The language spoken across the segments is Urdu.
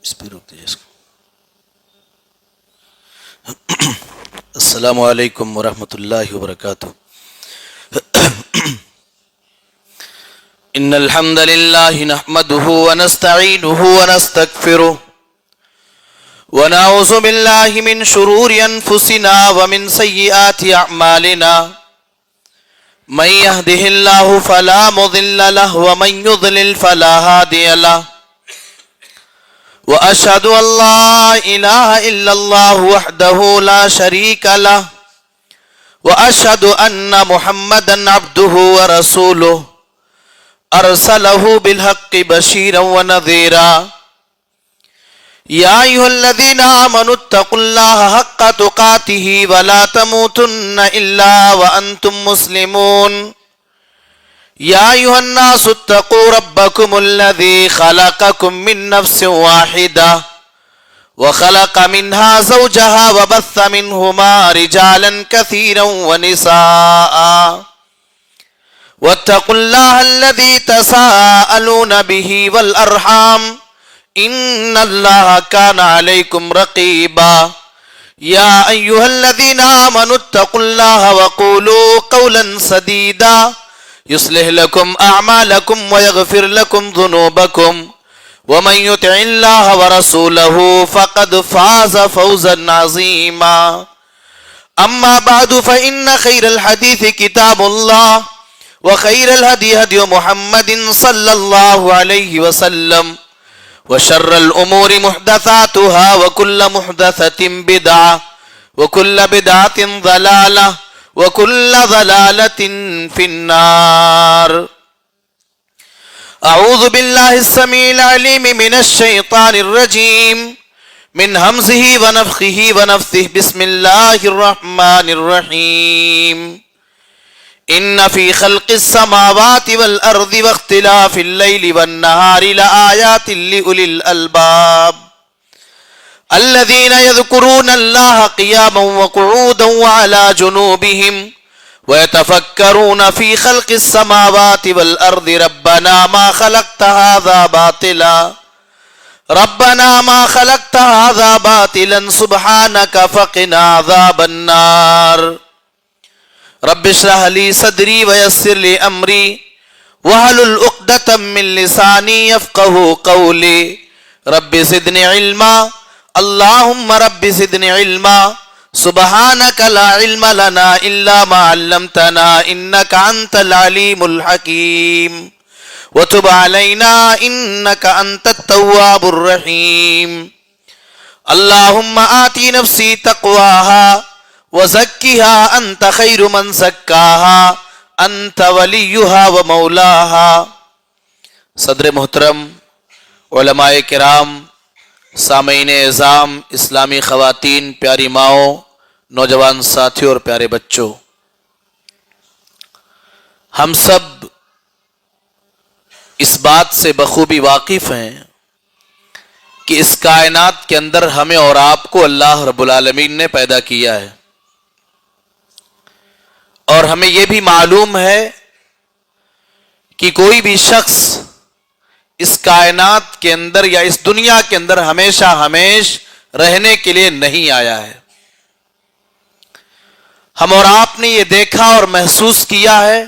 اس پہ روک دیجیے اس کو. السلام علیکم ورحمۃ اللہ وبرکاتہ. ان الحمد للہ نحمده ونستعینه ونستغفره ونعوذ باللہ من شرور انفسنا ومن سیئات اعمالنا من يهده الله فلا مضل له ومن يضلل فلا هادي له واشهد ان لا اله الا الله وحده لا شريك له واشهد ان محمدا عبده ورسوله ارسله بالحق بشيرا ونذيرا يا ايها الذين امنوا اتقوا الله حق تقاته ولا تموتن الا وانتم مسلمون يا ايها الناس اتقوا ربكم الذي خلقكم من نفس واحدة وخلق منها زوجها وبث منهما رجالا كثيرا ونساء واتقوا الله الذي تساءلون به والأرحام إن الله كان عليكم رقيبا يا أيها الذين آمنوا اتقوا الله وقولوا قولا سديدا يصلح لكم أعمالكم ويغفر لكم ذنوبكم ومن يطع الله ورسوله فقد فاز فوزا عظيما أما بعد فإن خير الحديث كتاب الله وخير الهدي هدي محمد صلى الله عليه وسلم وشر الأمور محدثاتها وكل محدثة بدعة وكل بدعة ضلالة وكل ضلالة في النار. أعوذ بالله السميع العليم من الشيطان الرجيم من همزه ونفخه ونفثه. بسم الله الرحمن الرحيم. إن في خلق السماوات والأرض واختلاف الليل والنهار لآيات لأولي الألباب الذين يذكرون الله قياما وقعودا وعلى جنوبهم ويتفكرون في خلق السماوات والأرض ربنا ما خلقت هذا باطلا سبحانك فقنا عذاب النار. رب اشرح لي صدري ويسر لي أمري واحلل عقدة من لساني يفقهوا قولي. رب زدني علما اللهم رب زدني علما سبحانك لا علم لنا إلا ما علمتنا إنك أنت العليم الحكيم وتب علينا إنك أنت التواب الرحيم. اللهم آتي نفسي تقواها وزكها أنت خير من زكاها أنت وليها ومولاها. صدر محترم، علماء کرام، سامعین اعظام، اسلامی خواتین، پیاری ماؤں، نوجوان ساتھیوں اور پیارے بچوں، ہم سب اس بات سے بخوبی واقف ہیں کہ اس کائنات کے اندر ہمیں اور آپ کو اللہ رب العالمین نے پیدا کیا ہے، اور ہمیں یہ بھی معلوم ہے کہ کوئی بھی شخص اس کائنات کے اندر یا اس دنیا کے اندر ہمیش رہنے کے لیے نہیں آیا ہے. ہم اور آپ نے یہ دیکھا اور محسوس کیا ہے،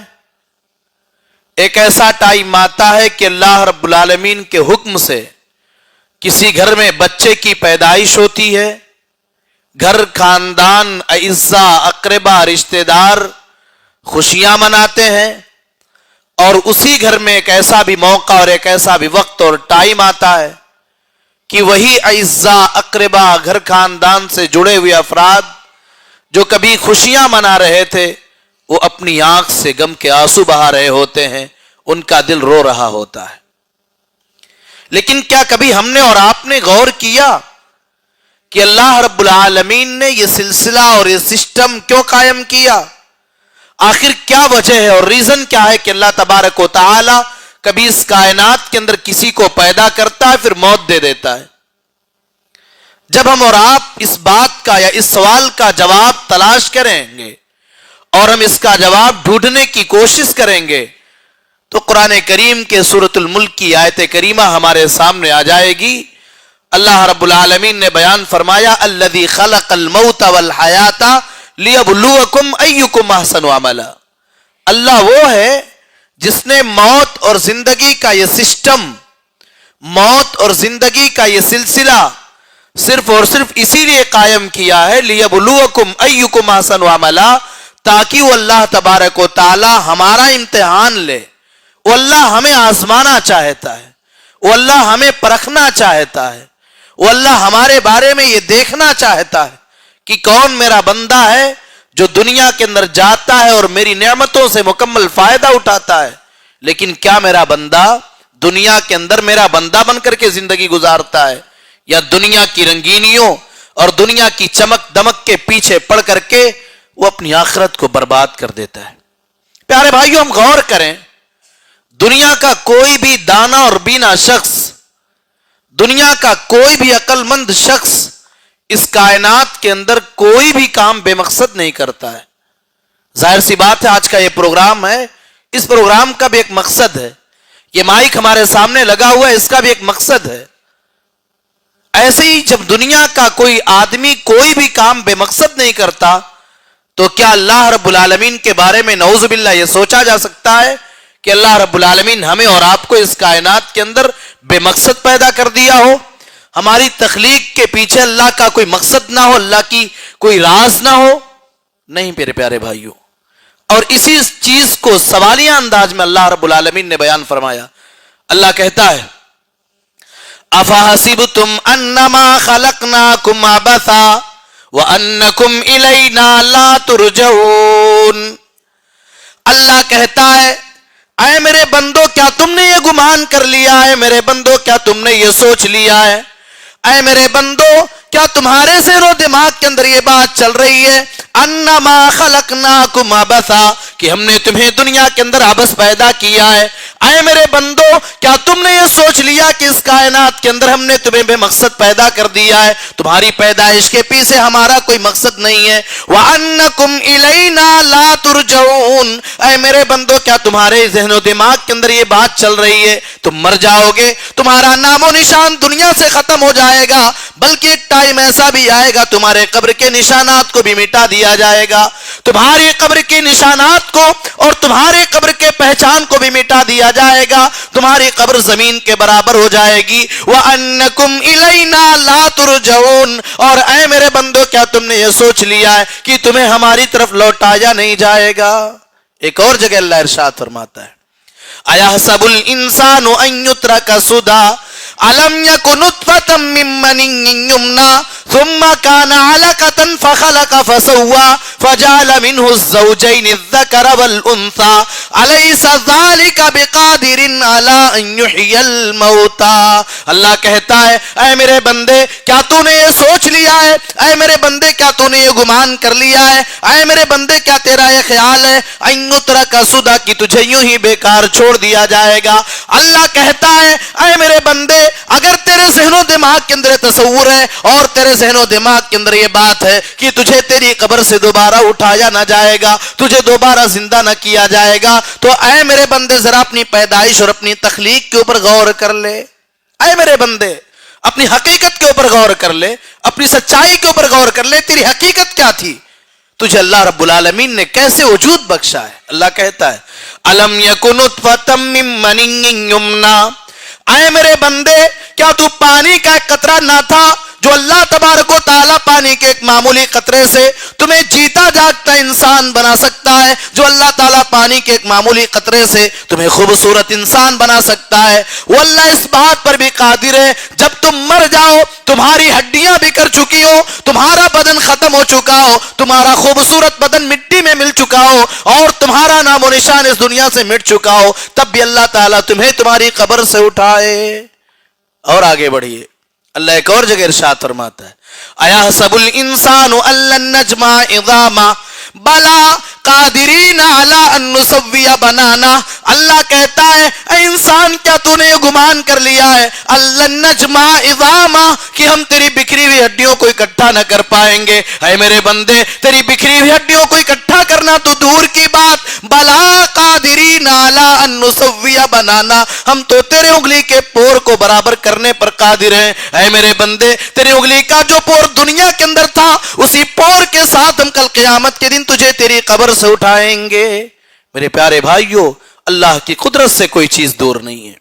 ایک ایسا ٹائم آتا ہے کہ اللہ رب العالمین کے حکم سے کسی گھر میں بچے کی پیدائش ہوتی ہے، گھر، خاندان، اعزاء، اقربا، رشتہ دار خوشیاں مناتے ہیں، اور اسی گھر میں ایک ایسا بھی موقع اور ایک ایسا بھی وقت اور ٹائم آتا ہے کہ وہی اعزاء، اقربا، گھر خاندان سے جڑے ہوئے افراد جو کبھی خوشیاں منا رہے تھے وہ اپنی آنکھ سے غم کے آنسو بہا رہے ہوتے ہیں، ان کا دل رو رہا ہوتا ہے. لیکن کیا کبھی ہم نے اور آپ نے غور کیا کہ اللہ رب العالمین نے یہ سلسلہ اور یہ سسٹم کیوں قائم کیا؟ آخر کیا وجہ ہے اور ریزن کیا ہے کہ اللہ تبارک و تعالی کبھی اس کائنات کے اندر کسی کو پیدا کرتا ہے پھر موت دے دیتا ہے؟ جب ہم اور آپ اس بات کا یا اس سوال کا جواب تلاش کریں گے اور ہم اس کا جواب ڈھونڈنے کی کوشش کریں گے تو قرآن کریم کے سورۃ الملک کی آیت کریمہ ہمارے سامنے آ جائے گی. اللہ رب العالمین نے بیان فرمایا الذی خلق الموت والحیات لیبلوکم ایکم احسن عملا. اللہ وہ ہے جس نے موت اور زندگی کا یہ سسٹم، موت اور زندگی کا یہ سلسلہ صرف اور صرف اسی لیے قائم کیا ہے لیبلوکم ایکم احسن عملا، تاکہ وہ اللہ تبارک و تعالی ہمارا امتحان لے. وہ اللہ ہمیں آزمانا چاہتا ہے، وہ اللہ ہمیں پرکھنا چاہتا ہے، وہ اللہ ہمارے بارے میں یہ دیکھنا چاہتا ہے کہ کون میرا بندہ ہے جو دنیا کے اندر جاتا ہے اور میری نعمتوں سے مکمل فائدہ اٹھاتا ہے، لیکن کیا میرا بندہ دنیا کے اندر میرا بندہ بن کر کے زندگی گزارتا ہے، یا دنیا کی رنگینیوں اور دنیا کی چمک دمک کے پیچھے پڑ کر کے وہ اپنی آخرت کو برباد کر دیتا ہے. پیارے بھائیوں، ہم غور کریں، دنیا کا کوئی بھی دانا اور بینا شخص، دنیا کا کوئی بھی عقل مند شخص اس کائنات کے اندر کوئی بھی کام بے مقصد نہیں کرتا ہے. ظاہر سی بات ہے، آج کا یہ پروگرام ہے، اس پروگرام کا بھی ایک مقصد ہے. یہ مائک ہمارے سامنے لگا ہوا ہے، اس کا بھی ایک مقصد ہے. ایسے ہی جب دنیا کا کوئی آدمی کوئی بھی کام بے مقصد نہیں کرتا، تو کیا اللہ رب العالمین کے بارے میں نعوذ باللہ یہ سوچا جا سکتا ہے کہ اللہ رب العالمین ہمیں اور آپ کو اس کائنات کے اندر بے مقصد پیدا کر دیا ہو؟ ہماری تخلیق کے پیچھے اللہ کا کوئی مقصد نہ ہو، اللہ کی کوئی راز نہ ہو؟ نہیں میرے پیارے بھائیوں. اور اسی چیز کو سوالیہ انداز میں اللہ رب العالمین نے بیان فرمایا. اللہ کہتا ہے افحسبتم انما خلقناکم عبثا وانکم الینا لا ترجعون. اللہ کہتا ہے اے میرے بندو، کیا تم نے یہ گمان کر لیا ہے؟ میرے بندو، کیا تم نے یہ سوچ لیا ہے؟ اے میرے بندو، کیا تمہارے ذہن و دماغ کے اندر یہ بات چل رہی ہے انما خلقناکم عبثا، کہ ہم نے تمہیں دنیا کے اندر عبث پیدا کیا ہے؟ اے میرے بندو، کیا تم نے یہ سوچ لیا کہ اس کائنات کے اندر ہم نے تمہیں بے مقصد پیدا کر دیا ہے؟ تمہاری پیدائش کے پیچھے ہمارا کوئی مقصد نہیں ہے. وَأَنَّكُمْ إِلَيْنَا لَا تُرْجَعُونَ. اے میرے بندو، کیا تمہارے ذہن و دماغ کے اندر یہ بات چل رہی ہے تم مر جاؤ گے، تمہارا نام و نشان دنیا سے ختم ہو جائے گا، بلکہ ایک ٹائم ایسا بھی آئے گا تمہارے قبر کے نشانات کو بھی مٹا دیا جائے گا، تمہاری قبر کے نشانات کو اور تمہارے قبر کے پہچان کو بھی مٹا دیا جائے گا، تمہاری قبر زمین کے برابر ہو جائے گی. وَأَنَّكُمْ إِلَيْنَا لَا تُرْجَعُونَ. اور اے میرے بندو، کیا تم نے یہ سوچ لیا ہے کہ تمہیں ہماری طرف لوٹایا نہیں جائے گا؟ ایک اور جگہ اللہ ارشاد فرماتا ہے أَيَحْسَبُ الْإِنسَانُ أَن يُتْرَكَ سُدًى أَلَمْ يَكُ نُطْفَةً مِّن مَّنِيٍّ يُمْنَىٰ ثُمَّ كَانَ عَلَقَةً فَخَلَقَ فَسَوَّىٰ فَجَعَلَ مِنْهُ الزَّوْجَيْنِ الذَّكَرَ وَالْأُنثَىٰ أَلَيْسَ ذَلِكَ بِقَادِرٍ عَلَىٰ أَن يُحْيِيَ الْمَوْتَىٰ. اللہ کہتا ہے اے میرے بندے، کیا تو نے یہ سوچ لیا ہے؟ اے میرے بندے، کیا تو نے یہ گمان کر لیا ہے؟ اے میرے بندے، کیا تیرا یہ خیال ہے أن يترك سدى کہ تجھے یوں ہی بیکار چھوڑ دیا جائے گا؟ اللہ کہتا ہے اے میرے بندے، اگر تیرے ذہن و دماغ کے اندر تصور ہے اور تیرے ذہن و دماغ کے اندر یہ بات ہے کہ تجھے تیری قبر سے دوبارہ اٹھایا نہ جائے گا، تجھے دوبارہ زندہ نہ کیا جائے گا، تو اے میرے بندے ذرا اپنی پیدائش اور اپنی تخلیق کے اوپر غور کر لے. اے میرے بندے، اپنی حقیقت کے اوپر غور کر لے، اپنی سچائی کے اوپر غور کر لے. تیری حقیقت کیا تھی؟ تجھے اللہ رب العالمین نے کیسے وجود بخشا ہے؟ اللہ کہتا ہے الم یکن نطفۃ من منی یمنی. اے میرے بندے، کیا تو پانی کا ایک قطرہ نہ تھا جو اللہ تبارک و تعالیٰ پانی کے ایک معمولی قطرے سے تمہیں جیتا جاگتا انسان بنا سکتا ہے، جو اللہ تعالیٰ پانی کے ایک معمولی قطرے سے تمہیں خوبصورت انسان بنا سکتا ہے. وہ اللہ اس بات پر بھی قادر ہے جب تم مر جاؤ، تمہاری ہڈیاں بکھر چکی ہو، تمہارا بدن ختم ہو چکا ہو، تمہارا خوبصورت بدن مٹی میں مل چکا ہو اور تمہارا نام و نشان اس دنیا سے مٹ چکا ہو، تب بھی اللہ تعالیٰ تمہیں تمہاری قبر سے اٹھائے. اور آگے بڑھیے، اللہ ایک اور جگہ ارشاد فرماتا ہے أَيَحْسَبُ الْإِنسَانُ أَن لَّن نَّجْمَعَ عِظَامَهُ بَلَىٰ قَادِرِينَ عَلَىٰ أَن نُّسَوِّيَ بَنَانَهُ. اللہ کہتا ہے اے انسان، کیا تو نے یہ گمان کر لیا ہے أَن لَّن نَّجْمَعَ عِظَامَهُ کہ ہم تیری بکھری ہوئی ہڈیوں کو اکٹھا نہ کر پائیں گے؟ اے میرے بندے، تیری بکھری ہوئی ہڈیوں کو اکٹھا کرنا تو دور کی بات، بَلَىٰ قَادِرِينَ عَلَىٰ ان نسوی بنانا، ہم تو تیرے انگلی کے پور کو برابر کرنے پر قادر ہیں۔ اے میرے بندے، تیری انگلی کا جو پور دنیا کے اندر تھا، اسی پور کے ساتھ ہم کل قیامت کے دن تجھے تیری قبر سے اٹھائیں گے۔ میرے پیارے بھائیو، اللہ کی قدرت سے کوئی چیز دور نہیں ہے۔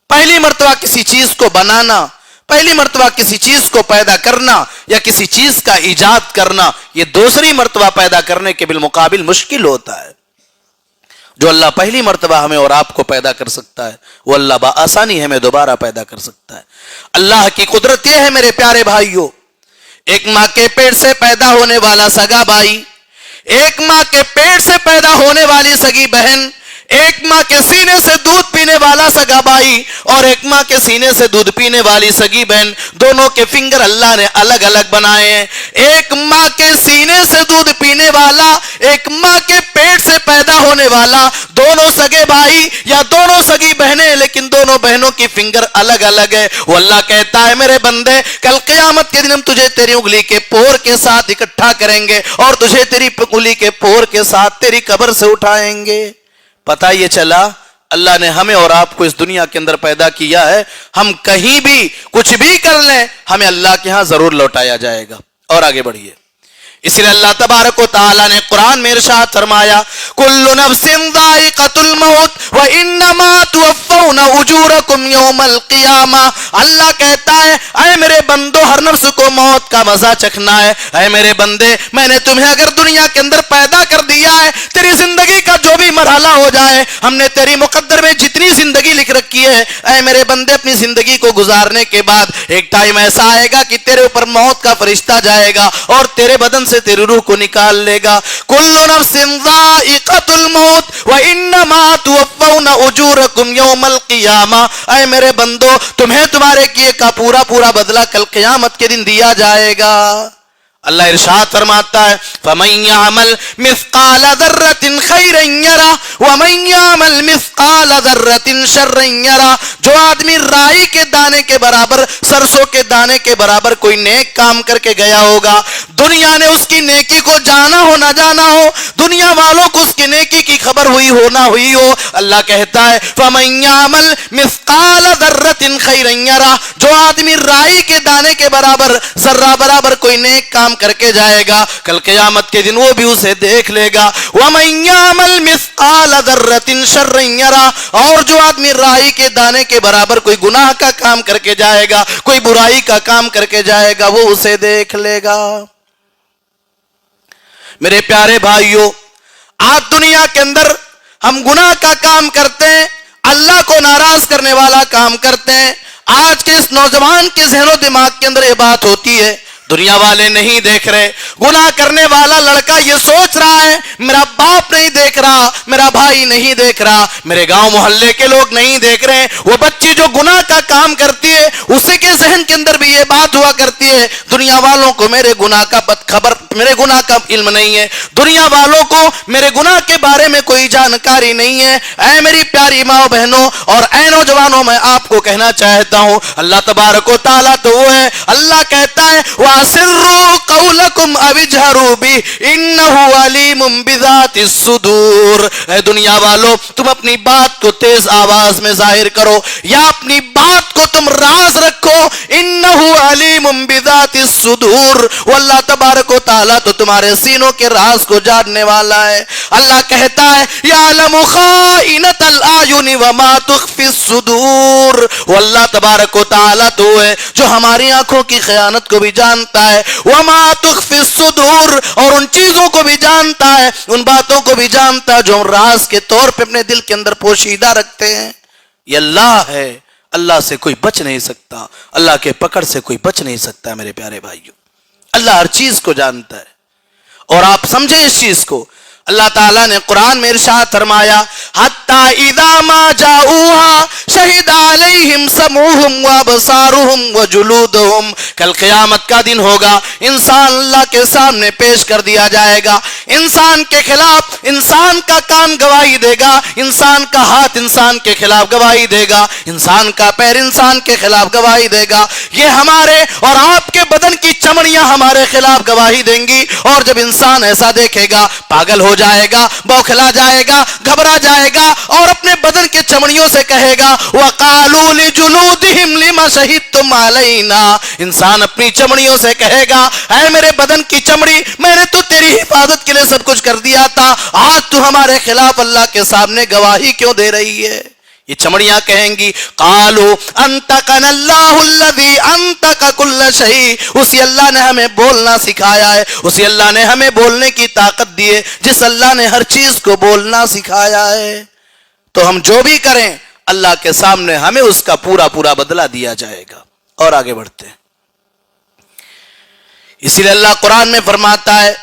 پہلی مرتبہ کسی چیز کو بنانا، پہلی مرتبہ کسی چیز کو پیدا کرنا یا کسی چیز کا ایجاد کرنا، یہ دوسری مرتبہ پیدا کرنے کے بالمقابل مشکل ہوتا ہے۔ جو اللہ پہلی مرتبہ ہمیں اور آپ کو پیدا کر سکتا ہے، وہ اللہ بآسانی ہمیں دوبارہ پیدا کر سکتا ہے۔ اللہ کی قدرت یہ ہے میرے پیارے بھائیوں، ایک ماں کے پیٹ سے پیدا ہونے والا سگا بھائی، ایک ماں کے پیٹ سے پیدا ہونے والی سگی بہن، ایک ماں کے سینے سے دودھ پینے والا سگا بھائی اور ایک ماں کے سینے سے دودھ پینے والی سگی بہن، دونوں کے فنگر اللہ نے الگ الگ بنائے ہیں۔ ایک ماں کے سینے سے دودھ پینے والا، ایک ماں کے پیٹ سے پیدا ہونے والا، دونوں سگے بھائی یا دونوں سگی بہنیں، لیکن دونوں بہنوں کی فنگر الگ الگ ہے۔ وہ اللہ کہتا ہے میرے بندے، کل قیامت کے دن ہم تجھے تیری انگلی کے پور کے ساتھ اکٹھا کریں گے اور تجھے تیری انگلی کے پور کے ساتھ تیری قبر سے اٹھائیں گے۔ پتہ یہ چلا اللہ نے ہمیں اور آپ کو اس دنیا کے اندر پیدا کیا ہے، ہم کہیں بھی کچھ بھی کر لیں ہمیں اللہ کے ہاں ضرور لوٹایا جائے گا۔ اور آگے بڑھیے، اس لیے اللہ تبارک و تعالی نے قرآن میں ارشاد فرمایا، کل نفس ذائقۃ الموت وانما توفون اجورکم یوم القیامہ۔ اللہ کہتا ہے اے میرے بندو، ہر نفس کو موت کا مزہ چکھنا ہے۔ اے میرے بندے، میں نے تمہیں اگر دنیا کے اندر پیدا کر دیا ہے، تیری زندگی کا جو بھی مرحلہ ہو جائے، ہم نے تیری مقدر میں جتنی زندگی لکھ رکھی ہے، اے میرے بندے، اپنی زندگی کو گزارنے کے بعد ایک ٹائم ایسا آئے گا کہ تیرے اوپر موت کا فرشتہ جائے گا اور تیرے بدن سے تیری روح کو نکال لے گا۔ کل نفس ذائقۃ الموت وانما توفون اجورکم یوم القیامہ۔ اے میرے بندو، تمہیں تمہارے کیے کا پورا پورا بدلہ کل قیامت کے دن دیا جائے گا۔ اللہ ارشاد فرماتا ہے، فَمَن يَعْمَلْ مِثْقَالَ ذَرَّةٍ خَيْرًا يَرَهُ وَمَن يَعْمَلْ مِثْقَالَ ذَرَّةٍ شَرًّا يَرَهُ۔ جو آدمی رائی کے دانے کے برابر، سرسوں کے دانے کے برابر کوئی نیک کام کر کے گیا ہوگا، دنیا نے اس کی نیکی کو جانا ہو نہ جانا ہو، دنیا والوں کو اس کی نیکی کی خبر ہوئی ہو نہ ہوئی ہو، اللہ کہتا ہے فَمَن يَعْمَلْ مِثْقَالَ ذَرَّةٍ خَيْرًا يَرَهُ۔ جو آدمی رائی کے دانے کے برابر، ذرہ برابر کوئی نیک کام کر کے جائے گا، کل قیامت کے دن وہ بھی اسے دیکھ لے گا۔ وَمَن يَعْمَلْ مِثْقَالَ ذَرَّةٍ شَرًّا يَرَهُ۔ اور جو آدمی رائی کے دانے کے برابر کوئی گناہ کا کام کر کے جائے گا، کوئی برائی کا کام کر کے جائے گا، وہ اسے دیکھ لے گا۔ میرے پیارے بھائیوں، آج دنیا کے اندر ہم گناہ کا کام کرتے ہیں، اللہ کو ناراض کرنے والا کام کرتے ہیں۔ آج کے اس نوجوان کے ذہن و دماغ کے اندر یہ بات ہوتی ہے، دنیا والے نہیں دیکھ رہے، گناہ کرنے والا لڑکا یہ سوچ رہا ہے میرا باپ نہیں دیکھ رہا، میرا بھائی نہیں دیکھ رہا، میرے گاؤں محلے کے لوگ نہیں دیکھ رہے۔ وہ بچی جو گناہ کا کام کرتی ہے، اسی کے ذہن کے اندر بھی یہ بات ہوا کرتی ہے، دنیا والوں کو میرے گناہ کا میرے گناہ کا علم نہیں ہے، دنیا والوں کو میرے گناہ کے بارے میں کوئی جانکاری نہیں ہے۔ اے میری پیاری ماں بہنوں اور اے نوجوانوں، میں آپ کو کہنا چاہتا ہوں، اللہ تبارک و تعالیٰ تو وہ ہے، اللہ کہتا ہے وَأَسِرُّوا قَوْلَكُمْ أَوِ اجْهَرُوا بِهِ إِنَّهُ عَلِيمٌ بِذَاتِ الصُّدُورِ۔ اے دنیا والو، تم اپنی بات کو تیز آواز میں ظاہر کرو یا اپنی بات کو تم راز رکھو، إِنَّهُ عَلِيمٌ بِذَاتِ الصُّدُورِ۔ واللہ تبارک و تعالیٰ تو تمہارے سینوں کے راز کو جاننے والا ہے۔ اللہ کہتا ہے يَعْلَمُ خَائِنَةَ الْأَعْيُنِ وَمَا تُخْفِي الصُّدُورِ۔ واللہ تبارک و تعالیٰ تو ہے جو ہماری آنکھوں کی خیانت کو بھی جانتا ہے، وَمَا تُخْفِي الصُّدُورِ، اور ان چیزوں کو بھی جانتا ہے، ان باتوں کو بھی جانتا ہے جو ہم راز کے طور پہ اپنے دل کے اندر پوشیدہ رکھتے ہیں۔ یہ اللہ ہے، اللہ سے کوئی بچ نہیں سکتا، اللہ کے پکڑ سے کوئی بچ نہیں سکتا۔ میرے پیارے بھائیوں، اللہ ہر چیز کو جانتا ہے، اور آپ سمجھیں اس چیز کو۔ اللہ تعالیٰ نے قرآن میں ارشاد فرمایا، حَتَّى إِذَا مَا جَاءُوهَا شَهِدَ عَلَيْهِمْ سَمْعُهُمْ وَأَبْصَارُهُمْ وَجُلُودُهُمْ۔ کل قیامت کا دن ہوگا، انسان اللہ کے سامنے پیش کر دیا جائے گا، انسان کے خلاف انسان کا کان گواہی دے گا، انسان کا ہاتھ انسان کے خلاف گواہی دے گا، انسان کا پیر انسان کے خلاف گواہی دے گا، یہ ہمارے اور آپ کے بدن کی چمڑیاں ہمارے خلاف گواہی دیں گی۔ اور جب انسان ایسا دیکھے گا پاگل ہو جائے گا، بوکھلا جائے گا، گھبرا جائے گا اور اپنے بدن کے چمڑیوں سے کہے گا وَقَالُوا لِجُلُودِهِمْ لِمَ شَهِدتُّمْ عَلَيْنَا، انسان اپنی چمڑیوں سے کہے گا اے میرے بدن کی چمڑی، میں نے تو تیری حفاظت کے لیے سب کچھ کر دیا تھا، آج تو ہمارے خلاف اللہ کے سامنے گواہی کیوں دے رہی ہے؟ یہ چمڑیاں کہیں گی قالوا انطقنا اللہ الذی انطق کل شیء، اسی اللہ نے ہمیں بولنا سکھایا ہے، اسی اللہ نے ہمیں بولنے کی طاقت دی ہے، جس اللہ نے ہر چیز کو بولنا سکھایا ہے۔ تو ہم جو بھی کریں اللہ کے سامنے ہمیں اس کا پورا پورا بدلہ دیا جائے گا۔ اور آگے بڑھتے ہیں، اسی لیے اللہ قرآن میں فرماتا ہے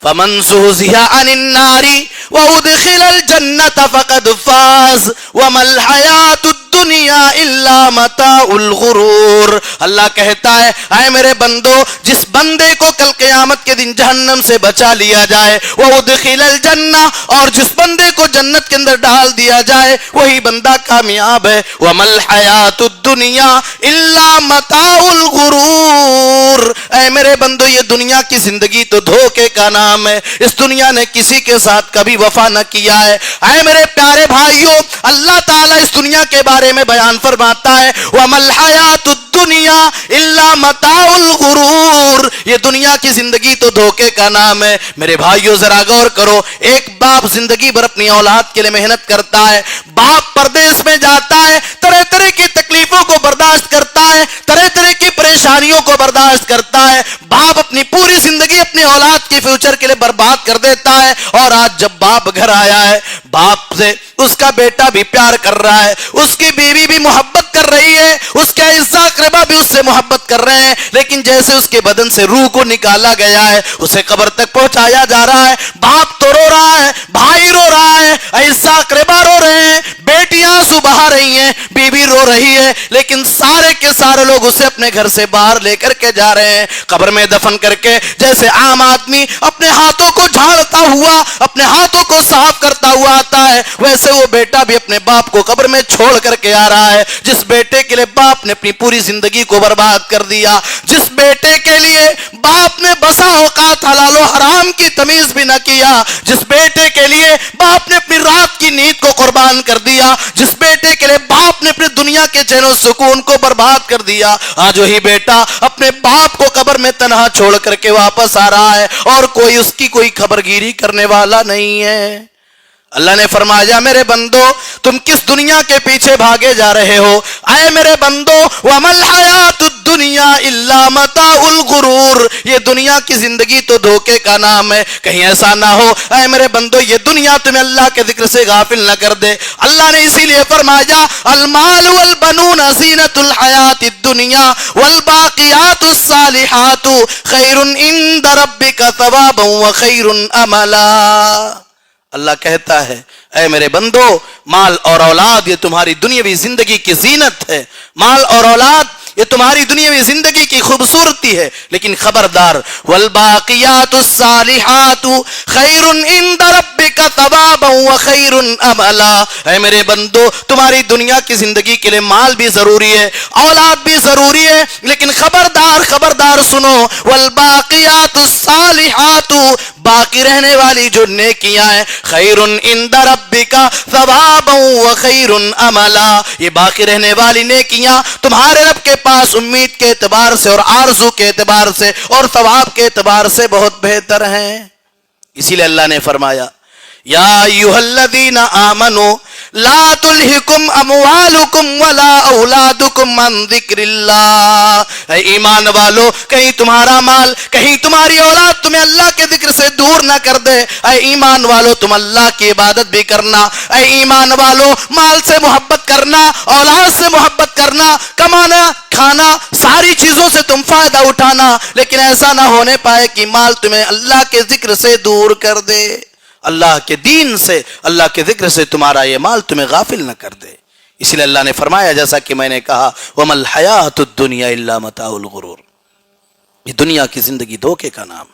فَمَنْ زُحْزِحَ عَنِ النَّارِ وَأُدْخِلَ الْجَنَّةَ فَقَدْ فَازَ وَمَا الْحَيَاةُ الدُّنْيَا إِلَّا مَتَاعُ الْغُرُورِ۔ اللہ کہتا ہے اے میرے بندو، جس بندے کو کل قیامت کے دن جہنم سے بچا لیا جائے، وَأُدْخِلَ الْجَنَّةَ، اور جس بندے کو جنت کے اندر ڈال دیا جائے وہی بندہ کامیاب ہے۔ وَمَا الْحَيَاةُ الدُّنْيَا إِلَّا مَتَاعُ الْغُرُورِ، اے میرے بندو یہ دنیا کی زندگی تو دھوکے کا نام ہے، اس دنیا نے کسی کے ساتھ کبھی وفا نہ کیا ہے۔ اے میرے پیارے بھائیوں، اللہ تعالیٰ اس دنیا کے بارے میں بیان فرماتا ہے وَمَا الْحَيَاةُ الدُّنْيَا إِلَّا مَتَاعُ الْغُرُورِ، یہ دنیا کی زندگی تو دھوکے کا نام ہے۔ میرے بھائیوں ذرا غور کرو، ایک باپ زندگی بھر اپنی اولاد کے لیے محنت کرتا ہے، باپ پردیس میں جاتا ہے، طرح طرح کی تکلیفوں کو برداشت کرتا ہے، طرح طرح کی پریشانیوں کو برداشت کرتا ہے، باپ اپنی پوری زندگی اپنی اولاد کے فیوچر کے لیے برباد کر دیتا ہے، اور آج جب باپ گھر آیا ہے، باپ سے اس کا بیٹا بھی پیار کر رہا ہے، اس کی بیوی بھی محبت کر رہی ہے، اس کے اعزا اقربا بھی اس سے محبت کر رہے ہیں، لیکن جیسے اس کے بدن سے روح کو نکالا گیا ہے اسے قبر تک پہنچایا جا رہا ہے، باپ تو رو رہا ہے، بھائی رو رہا ہے، اعزا اقربا رو رہے ہیں، بیٹیاں آنسو بہا رہی ہیں، بیوی رو رہی ہے، لیکن سارے کے سارے لوگ اسے اپنے گھر سے باہر لے کر کے جا رہے ہیں قبر میں دفن کر کے۔ جیسے عام آدمی اپنے ہاتھوں کو جھاڑتا ہوا، اپنے ہاتھوں کو صاف کرتا ہوا آتا ہے، ویسے وہ بیٹا بھی اپنے باپ کو قبر میں چھوڑ کر کے آ رہا ہے، جس بیٹے کے لیے باپ نے اپنی پوری زندگی کو برباد کر دیا، جس بیٹے کے لیے باپ نے بسا اوقات حلال و حرام کی تمیز بھی نہ کیا، جس بیٹے کے لیے باپ نے اپنی رات کی نیند کو قربان کر دیا، جس بیٹے کے لیے باپ نے اپنی دنیا کے چین و سکون کو برباد کر دیا، آج وہی بیٹا اپنے باپ کو قبر میں تنہا چھوڑ کر کے واپس آ رہا ہے اور کوئی اس کی کوئی خبرگیری کرنے والا نہیں ہے۔ اللہ نے فرمایا میرے بندو تم کس دنیا کے پیچھے بھاگے جا رہے ہو؟ اے میرے بندو وَمَا الْحَيَاةُ الدُّنْيَا إِلَّا مَتَاعُ الْغُرُورِ، یہ دنیا کی زندگی تو دھوکے کا نام ہے، کہیں ایسا نہ ہو اے میرے بندو یہ دنیا تمہیں اللہ کے ذکر سے غافل نہ کر دے۔ اللہ نے اسی لیے فرمایا المال والبنون زینۃ الحیات الدنیا والباقیات الصالحات خیر عند ربک ثوابا وخیر املا۔ اللہ کہتا ہے اے میرے بندو مال اور اولاد یہ تمہاری دنیاوی زندگی کی زینت ہے، مال اور اولاد یہ تمہاری دنیاوی زندگی کی خوبصورتی ہے، لیکن خبردار والباقیات الصالحات خیر عند ربک ثوابا وخیر املا۔ اے میرے بندو تمہاری دنیا کی زندگی کے لیے مال بھی ضروری ہے، اولاد بھی ضروری ہے، لیکن خبردار خبردار سنو والباقیات الصالحات، باقی رہنے والی جو نیکیاں ہیں خیر عند ربک ثوابا وخیر املا، یہ باقی رہنے والی نیکیاں تمہارے رب کے پاس امید کے اعتبار سے اور آرزو کے اعتبار سے اور ثواب کے اعتبار سے بہت بہتر ہیں۔ اسی لیے اللہ نے فرمایا یا ایھا الذین آمنوا لا تلہکم اموالکم ولا اولادکم عن ذکر اللہ، اے ایمان والو کہیں تمہارا مال کہیں تمہاری اولاد تمہیں اللہ کے ذکر سے دور نہ کر دے۔ اے ایمان والو تم اللہ کی عبادت بھی کرنا، اے ایمان والو مال سے محبت کرنا، اولاد سے محبت کرنا، کمانا کھانا ساری چیزوں سے تم فائدہ اٹھانا، لیکن ایسا نہ ہونے پائے کہ مال تمہیں اللہ کے ذکر سے دور کر دے، اللہ کے دین سے اللہ کے ذکر سے تمہارا یہ مال تمہیں غافل نہ کر دے۔ اس لیے اللہ نے فرمایا جیسا کہ میں نے کہا وَمَا الْحَيَاةُ الدُّنْيَا إِلَّا مَتَاعُ الْغُرُورِ، یہ دنیا کی زندگی دھوکے کا نام۔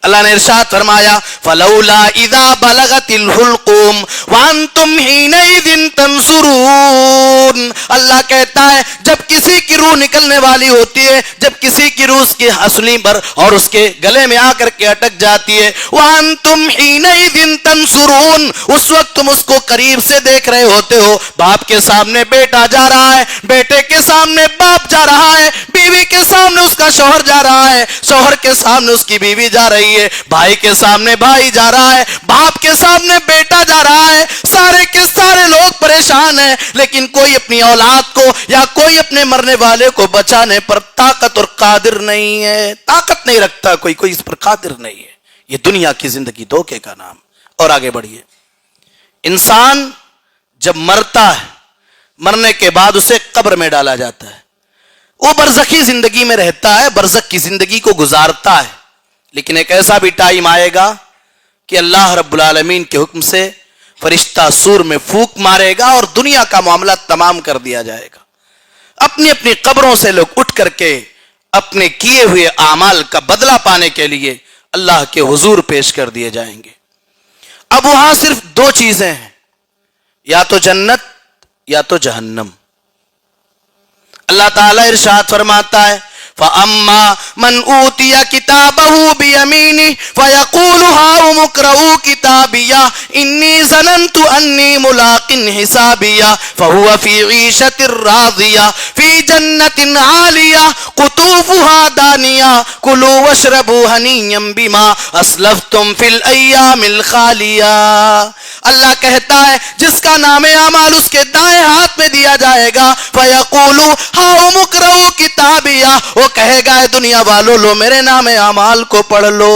اللہ نے ارشاد فرمایا فلولا اذا بلغت الحلقوم وانتم حینئذ تنظرون. اللہ کہتا ہے جب کسی کی روح نکلنے والی ہوتی ہے، جب کسی کی روح اس کی ہنسلی پر اور اس کے گلے میں آ کر کے اٹک جاتی ہے، وانتم حینئذ تنظرون، اس وقت تم اس کو قریب سے دیکھ رہے ہوتے ہو. باپ کے سامنے بیٹا جا رہا ہے، بیٹے کے سامنے باپ جا رہا ہے، بیوی کے سامنے اس کا شوہر جا رہا ہے، شوہر کے سامنے اس کی بیوی جا رہی ہے، بھائی کے سامنے بھائی جا رہا ہے، باپ کے سامنے بیٹا جا رہا ہے. سارے کے سارے لوگ پریشان ہیں، لیکن کوئی اپنی اولاد کو یا کوئی اپنے مرنے والے کو بچانے پر طاقت اور قادر نہیں ہے، طاقت نہیں رکھتا کوئی اس پر قادر نہیں ہے. یہ دنیا کی زندگی دھوکے کا نام. اور آگے بڑھیے. انسان جب مرتا ہے، مرنے کے بعد اسے قبر میں ڈالا جاتا ہے، وہ برزخی زندگی میں رہتا ہے، برزخ کی زندگی کو گزارتا ہے. لیکن ایک ایسا بھی ٹائم آئے گا کہ اللہ رب العالمین کے حکم سے فرشتہ سور میں پھونک مارے گا اور دنیا کا معاملہ تمام کر دیا جائے گا. اپنی اپنی قبروں سے لوگ اٹھ کر کے اپنے کیے ہوئے اعمال کا بدلہ پانے کے لیے اللہ کے حضور پیش کر دیے جائیں گے. اب وہاں صرف دو چیزیں ہیں، یا تو جنت یا تو جہنم. اللہ تعالیٰ ارشاد فرماتا ہے فَأَمَّا مَنْ أُوتِيَ كِتَابَهُ بِيَمِينِهِ فَيَقُولُ هَاؤُمُ اقْرَءُوا كِتَابِيَهْ إِنِّي ظَنَنْتُ أَنِّي مُلَاقٍ حِسَابِيَهْ فَهُوَ فِي عِيشَةٍ رَاضِيَةٍ فِي جَنَّةٍ عَالِيَةٍ قُطُوفُهَا دَانِيَةٌ كُلُوا وَاشْرَبُوا هَنِيًّا بِمَا أَسْلَفْتُمْ فِي الْأَيَّامِ الْخَالِيَةِ. اللہ کہتا ہے جس کا نام اعمال اس کے دائیں ہاتھ میں دیا جائے گا فَيَقُولُ هَاؤُمُ اقْرَءُوا كِتَابِيَهْ، وہ کہے گا اے دنیا والو لو میرے نام اعمال کو پڑھ لو.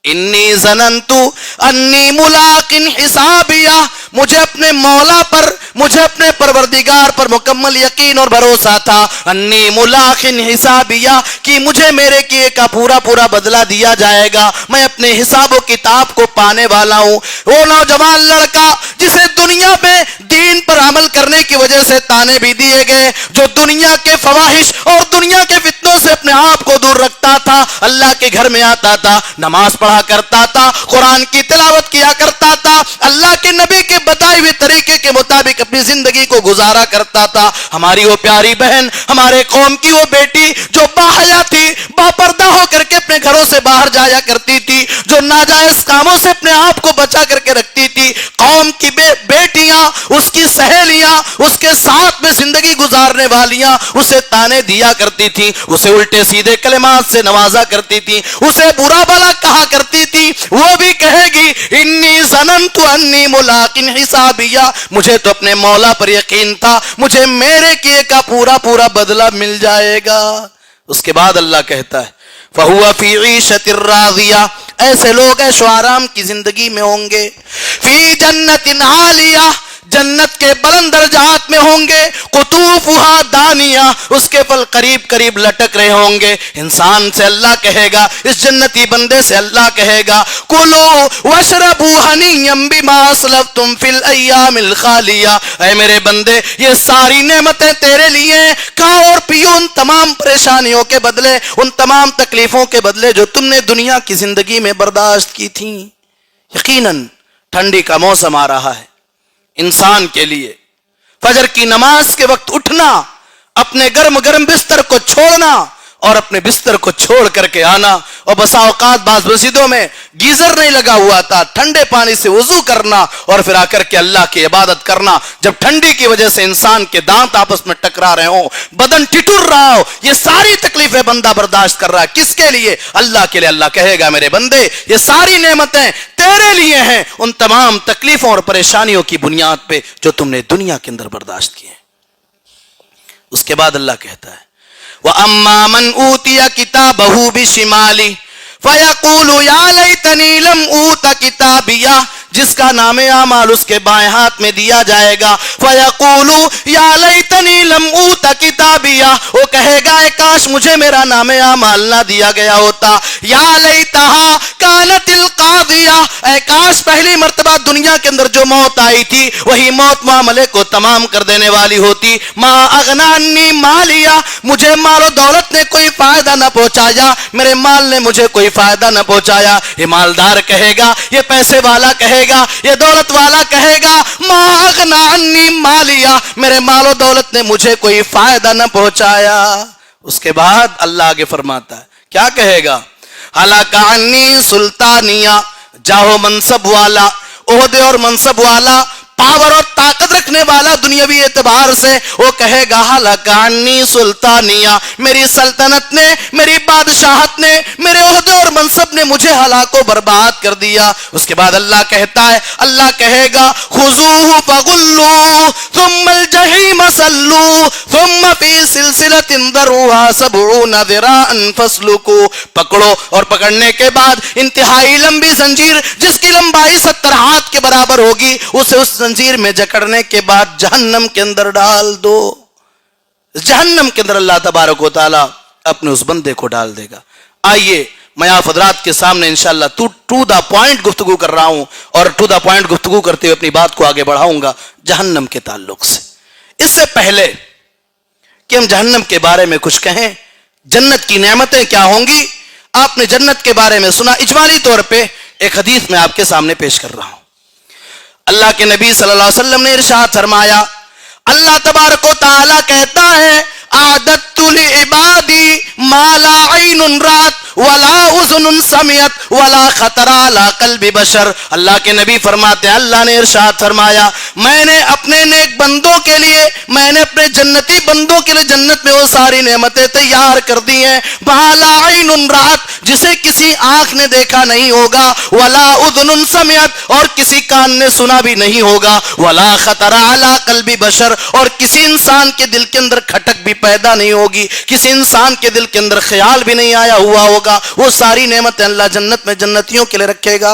انی ظننتو انی ملاقٍ حسابیہ، مجھے اپنے مولا پر، مجھے اپنے پروردگار پر مکمل یقین اور بھروسہ تھا. انی ملاقٍ حسابیہ، کہ مجھے میرے کیے کا پورا پورا بدلہ دیا جائے گا، میں اپنے حساب و کتاب کو پانے والا ہوں. وہ نوجوان لڑکا جسے دنیا میں دین پر عمل کرنے کی وجہ سے تانے بھی دیے گئے، جو دنیا کے فواحش اور دنیا کے فتنوں سے اپنے آپ کو دور رکھتا تھا، اللہ کے گھر میں آتا تھا، نماز پڑھا کرتا تھا، قرآن کی تلاوت کیا کرتا تھا، اللہ کے نبی کے بتائے ہوئے طریقے کے مطابق اپنی زندگی کو گزارا کرتا تھا. ہماری وہ پیاری بہن، ہمارے قوم کی وہ بیٹی جو باحیا تھی، باپردہ ہو کر کے اپنے گھروں سے باہر جایا کرتی تھی، جو ناجائز کاموں سے اپنے آپ کو بچا کر کے رکھتی تھی، قوم کی بیٹیاں، اس کی سہیلیاں، اس کے ساتھ میں زندگی گزارنے والیاں اسے تانے دیا کرتی تھی، اسے الٹے سیدھے کلمات سے نوازا کرتی تھی، اسے برا بھلا کہا کرتی تھی. وہ بھی کہے گی انی ظننت انی ملاقٍ حسابیہ، مجھے تو اپنے مولا پر یقین تھا، مجھے میرے کیے کا پورا پورا بدلہ مل جائے گا. اس کے بعد اللہ کہتا ہے فَهُوَ فِي عِيشَةٍ رَاضِيَةٍ، ایسے لوگ عیش و آرام کی زندگی میں ہوں گے. فِي جَنَّةٍ عَالِيَةٍ، جنت کے بلند درجات میں ہوں گے. قطوفها دانیہ، اس کے پھل قریب قریب لٹک رہے ہوں گے. انسان سے اللہ کہے گا، اس جنتی بندے سے اللہ کہے گا کلوا واشربوا ہنیئا بما اسلفتم فی الایام الخالیہ، اے میرے بندے یہ ساری نعمتیں تیرے لیے، کھاؤ اور پیو ان تمام پریشانیوں کے بدلے، ان تمام تکلیفوں کے بدلے جو تم نے دنیا کی زندگی میں برداشت کی تھیں. یقیناً ٹھنڈی کا موسم آ رہا ہے. انسان کے لیے فجر کی نماز کے وقت اٹھنا، اپنے گرم گرم بستر کو چھوڑنا اور اپنے بستر کو چھوڑ کر کے آنا، اور بسا اوقات بعض مسجدوں میں گیزر نہیں لگا ہوا تھا، ٹھنڈے پانی سے وضو کرنا اور پھر آ کر کے اللہ کی عبادت کرنا. جب ٹھنڈی کی وجہ سے انسان کے دانت آپس میں ٹکرا رہے ہوں، بدن ٹٹر رہا ہو، یہ ساری تکلیفیں بندہ برداشت کر رہا ہے. کس کے لیے؟ اللہ کے لیے. اللہ کہے گا میرے بندے یہ ساری نعمتیں تیرے لیے ہیں، ان تمام تکلیفوں اور پریشانیوں کی بنیاد پہ جو تم نے دنیا کے اندر برداشت کی ہیں. اس کے بعد اللہ کہتا ہے وَأَمَّا مَنْ أُوتِيَ كِتَابَهُ بِشِمَالِهِ فَيَقُولُ يَا لَيْتَنِي لَمْ أُوتَ كِتَابِيَهْ، جس کا نام اعمال اس کے بائیں ہاتھ میں دیا جائے گا. فیقول یا لیتنی لم اوت کتابیہ, وہ کہے گا اے کاش مجھے میرا نام اعمال نہ دیا گیا ہوتا. یا لیتہا کانت القاضیہ, اے کاش پہلی مرتبہ دنیا کے اندر جو موت آئی تھی وہی موت معاملے کو تمام کر دینے والی ہوتی. ما اغنا عنی مالیہ, مجھے مال و دولت نے کوئی فائدہ نہ پہنچایا, میرے مال نے مجھے کوئی فائدہ نہ پہنچایا. یہ مالدار کہے گا, یہ پیسے والا کہے گا, یہ دولت والا کہے گا ما اغنا عنی مالیہ, میرے مال و دولت نے مجھے کوئی فائدہ نہ پہنچایا. اس کے بعد اللہ آگے فرماتا ہے, کیا کہے گا؟ ہلاک عنی سلطانیہ, جاہو منصب والا, عہدے اور منصب والا, پاور اور طاقت رکھنے والا دنیاوی اعتبار سے, وہ کہے گا ہلاک عنی سلطانیہ, میری سلطنت نے, میری بادشاہت نے, میرے عہدے اور منصب نے مجھے ہلاک و برباد کر دیا. اس کے بعد اللہ کہتا ہے, اللہ کہے گا خذوہ فغلوہ ثم الجحیم صلوہ ثم فی سلسلۃ ذرعها 70 ذراعا فاسلکوہ, پکڑو, اور پکڑنے کے بعد انتہائی لمبی زنجیر جس کی لمبائی 70 ہاتھ کے برابر ہوگی, اسے اس زنجیر میں جکڑنے کے بعد جہنم کے اندر ڈال دو. جہنم کے اندر اللہ تبارک و تعالی اپنے اس بندے کو ڈال دے گا. آئیے میں آپ حضرات کے سامنے انشاءاللہ ٹو دا پوائنٹ گفتگو کر رہا ہوں, اور ٹو دا پوائنٹ گفتگو کرتے ہوئے اپنی بات کو آگے بڑھاؤں گا جہنم کے تعلق سے. اس سے پہلے کہ ہم جہنم کے بارے میں کچھ کہیں, جنت کی نعمتیں کیا ہوں گی, آپ نے جنت کے بارے میں سنا. اجمالی طور پہ ایک حدیث میں آپ کے سامنے پیش کر رہا ہوں. اللہ کے نبی صلی اللہ علیہ وسلم نے ارشاد فرمایا, اللہ تبارک و تعالی کہتا ہے اعددت لعبادی ما لا عین رات ولا اذن سمعت ولا خطر علی قلب بشر. اللہ کے نبی فرماتے ہیں, اللہ نے ارشاد فرمایا میں نے اپنے نیک بندوں کے لیے, میں نے اپنے جنتی بندوں کے لیے جنت میں وہ ساری نعمتیں تیار کر دی ہیں ما لا عین رات, جسے کسی آنکھ نے دیکھا نہیں ہوگا, ولا اذن سمعت, اور کسی کان نے سنا بھی نہیں ہوگا, ولا خطر علی قلب بشر, اور کسی انسان کے دل کے اندر کھٹک بھی پیدا نہیں ہوگی, کسی انسان کے دل کے اندر خیال بھی نہیں آیا ہوا ہوگا. وہ ساری نعمتیں اللہ جنت میں جنتیوں کے لیے رکھے گا.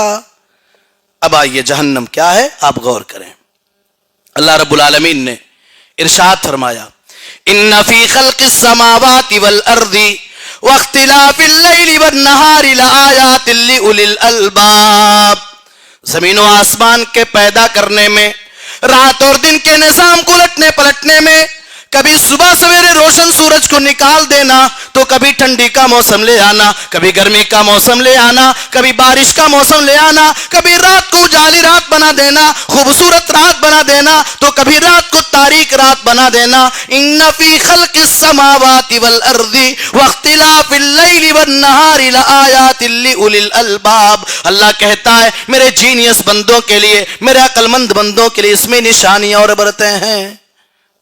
اب آئیے جہنم کیا ہے آپ غور کریں. اللہ رب العالمین نے ارشاد فرمایا ان فی خلق السماوات والارض واختلاف اللیل والنہار لآیات لأولی الالباب, زمین و آسمان کے پیدا کرنے میں, رات اور دن کے نظام کو الٹنے پلٹنے میں, کبھی صبح سویرے روشن سورج کو نکال دینا تو کبھی ٹھنڈی کا موسم لے آنا, کبھی گرمی کا موسم لے آنا, کبھی بارش کا موسم لے آنا, کبھی رات کو اجالی رات بنا دینا, خوبصورت رات بنا دینا, تو کبھی رات کو تاریک رات بنا دینا. ان فی خلق السماوات والارض واختلاف اللیل والنہار لآیات لأولی الالباب, اللہ کہتا ہے میرے جینیس بندوں کے لیے, میرے عقل مند بندوں کے لیے اس میں نشانیاں اور عبرتیں ہیں.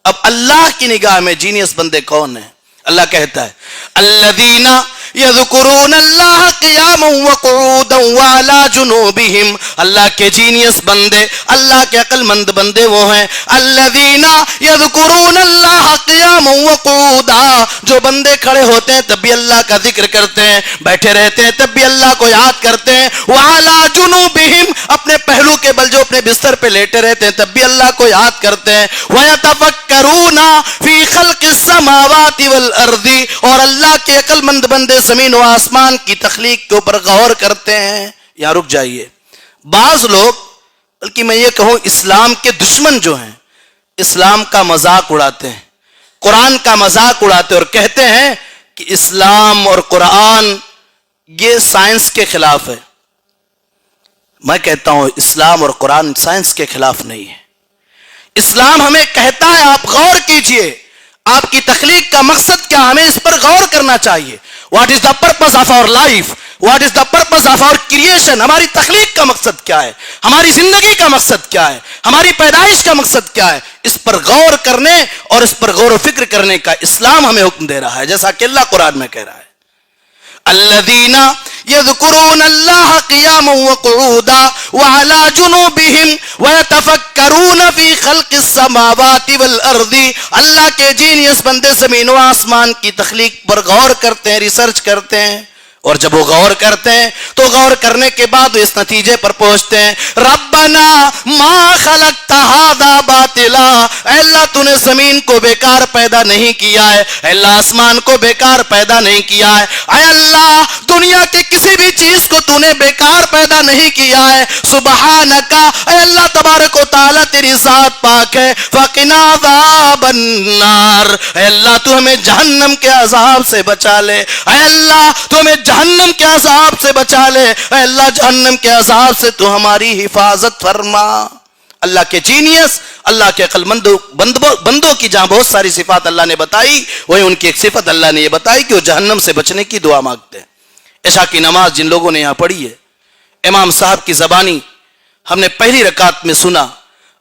اب اللہ کی نگاہ میں جینیس بندے کون ہیں؟ اللہ کہتا ہے الذین یذکرون اللہ قیاما وقعودا وعلی جنوبہم, اللہ کے جینیس بندے, اللہ کے عقل مند بندے وہ ہیں الذین یذکرون اللہ قیاما وقعودا, جو بندے کھڑے ہوتے ہیں تب بھی اللہ کا ذکر کرتے ہیں, بیٹھے رہتے ہیں تب بھی اللہ کو یاد کرتے ہیں, وعلی جنوبہم, اپنے پہلو کے بل جو اپنے بستر پہ لیٹے رہتے ہیں تب بھی اللہ کو یاد کرتے ہیں, ویتفکرون فی خلق السماوات والارض, اور اللہ کے عقل مند بندے زمین و آسمان کی تخلیق کے اوپر غور کرتے ہیں. یہاں رک جائیے. بعض لوگ, بلکہ میں یہ کہوں اسلام کے دشمن جو ہیں, اسلام کا مذاق اڑاتے ہیں, قرآن کا مذاق اڑاتے ہیں, اور کہتے ہیں کہ اسلام اور قرآن یہ سائنس کے خلاف ہے. میں کہتا ہوں اسلام اور قرآن سائنس کے خلاف نہیں ہے. اسلام ہمیں کہتا ہے آپ غور کیجئے, آپ کی تخلیق کا مقصد کیا, ہمیں اس پر غور کرنا چاہیے. What is the purpose of our life, what is the purpose of our creation, ہماری تخلیق کا مقصد کیا ہے, ہماری زندگی کا مقصد کیا ہے, ہماری پیدائش کا مقصد کیا ہے, اس پر غور کرنے اور اس پر غور و فکر کرنے کا اسلام ہمیں حکم دے رہا ہے, جیسا کہ اللہ قرآن میں کہہ رہا ہے الذین یذکرون اللہ قیاما وقعودا وعلی جنوبہم ویتفکرون فی خلق السماوات والارض, اللہ کے جینیس بندے زمین و آسمان کی تخلیق پر غور کرتے ہیں, ریسرچ کرتے ہیں, اور جب وہ غور کرتے ہیں تو غور کرنے کے بعد اس نتیجے پر پہنچتے ہیں ربنا ما خلقت ھذا باطلا، اے اللہ تو نے زمین کو بیکار پیدا نہیں کیا ہے، اے اللہ آسمان کو بیکار پیدا نہیں کیا ہے، اے اللہ دنیا کے کسی بھی چیز کو تو نے بیکار پیدا نہیں کیا ہے، سبحانک، اے اللہ تبارک و تعالی تیری ذات پاک ہے، فقنا عذاب النار، اے اللہ تو ہمیں جہنم کے عذاب سے بچا لے، اے اللہ تو ہمیں جہنم کے عذاب سے بچا لے، اے اللہ جہنم کے عذاب سے تو ہماری حفاظت فرما۔ اللہ کے جینیس، اللہ کے عقل بندوں کی جہاں بہت ساری صفات اللہ نے بتائی، وہی ان کی ایک صفت اللہ نے یہ بتائی کہ وہ جہنم سے بچنے کی دعا مانگتے ہیں۔ عشاء کی نماز جن لوگوں نے یہاں پڑھی ہے، امام صاحب کی زبانی ہم نے پہلی رکعت میں سنا،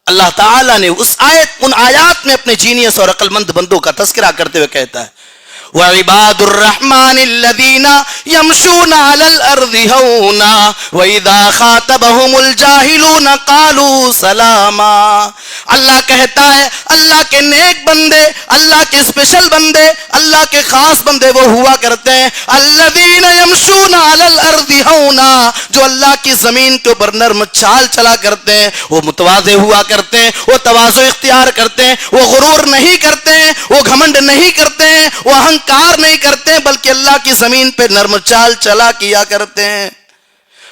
اللہ تعالیٰ نے ان آیات میں اپنے جینیس اور عقل مند بندوں کا تذکرہ کرتے ہوئے کہتا ہے وَعِبَادُ الرَّحْمَنِ الَّذِينَ يَمْشُونَ عَلَى الْأَرْضِ هَوْنًا وَإِذَا خَاطَبَهُمُ الْجَاهِلُونَ قَالُوا سَلَامًا۔ اللہ کہتا ہے اللہ کے نیک بندے، اللہ کے اسپیشل بندے، اللہ کے خاص بندے وہ ہوا کرتے ہیں الَّذِينَ يَمْشُونَ عَلَى الْأَرْضِ هَوْنًا، جو اللہ کی زمین کے اوپر نرم چال چلا کرتے ہیں، وہ متواضع ہوا کرتے ہیں، وہ تواضع اختیار کرتے ہیں، وہ غرور نہیں کرتے ہیں، وہ گھمنڈ نہیں کرتے ہیں، وہ کار نہیں کرتے ہیں، بلکہ اللہ کی زمین پہ نرم چال چلا کیا کرتے ہیں۔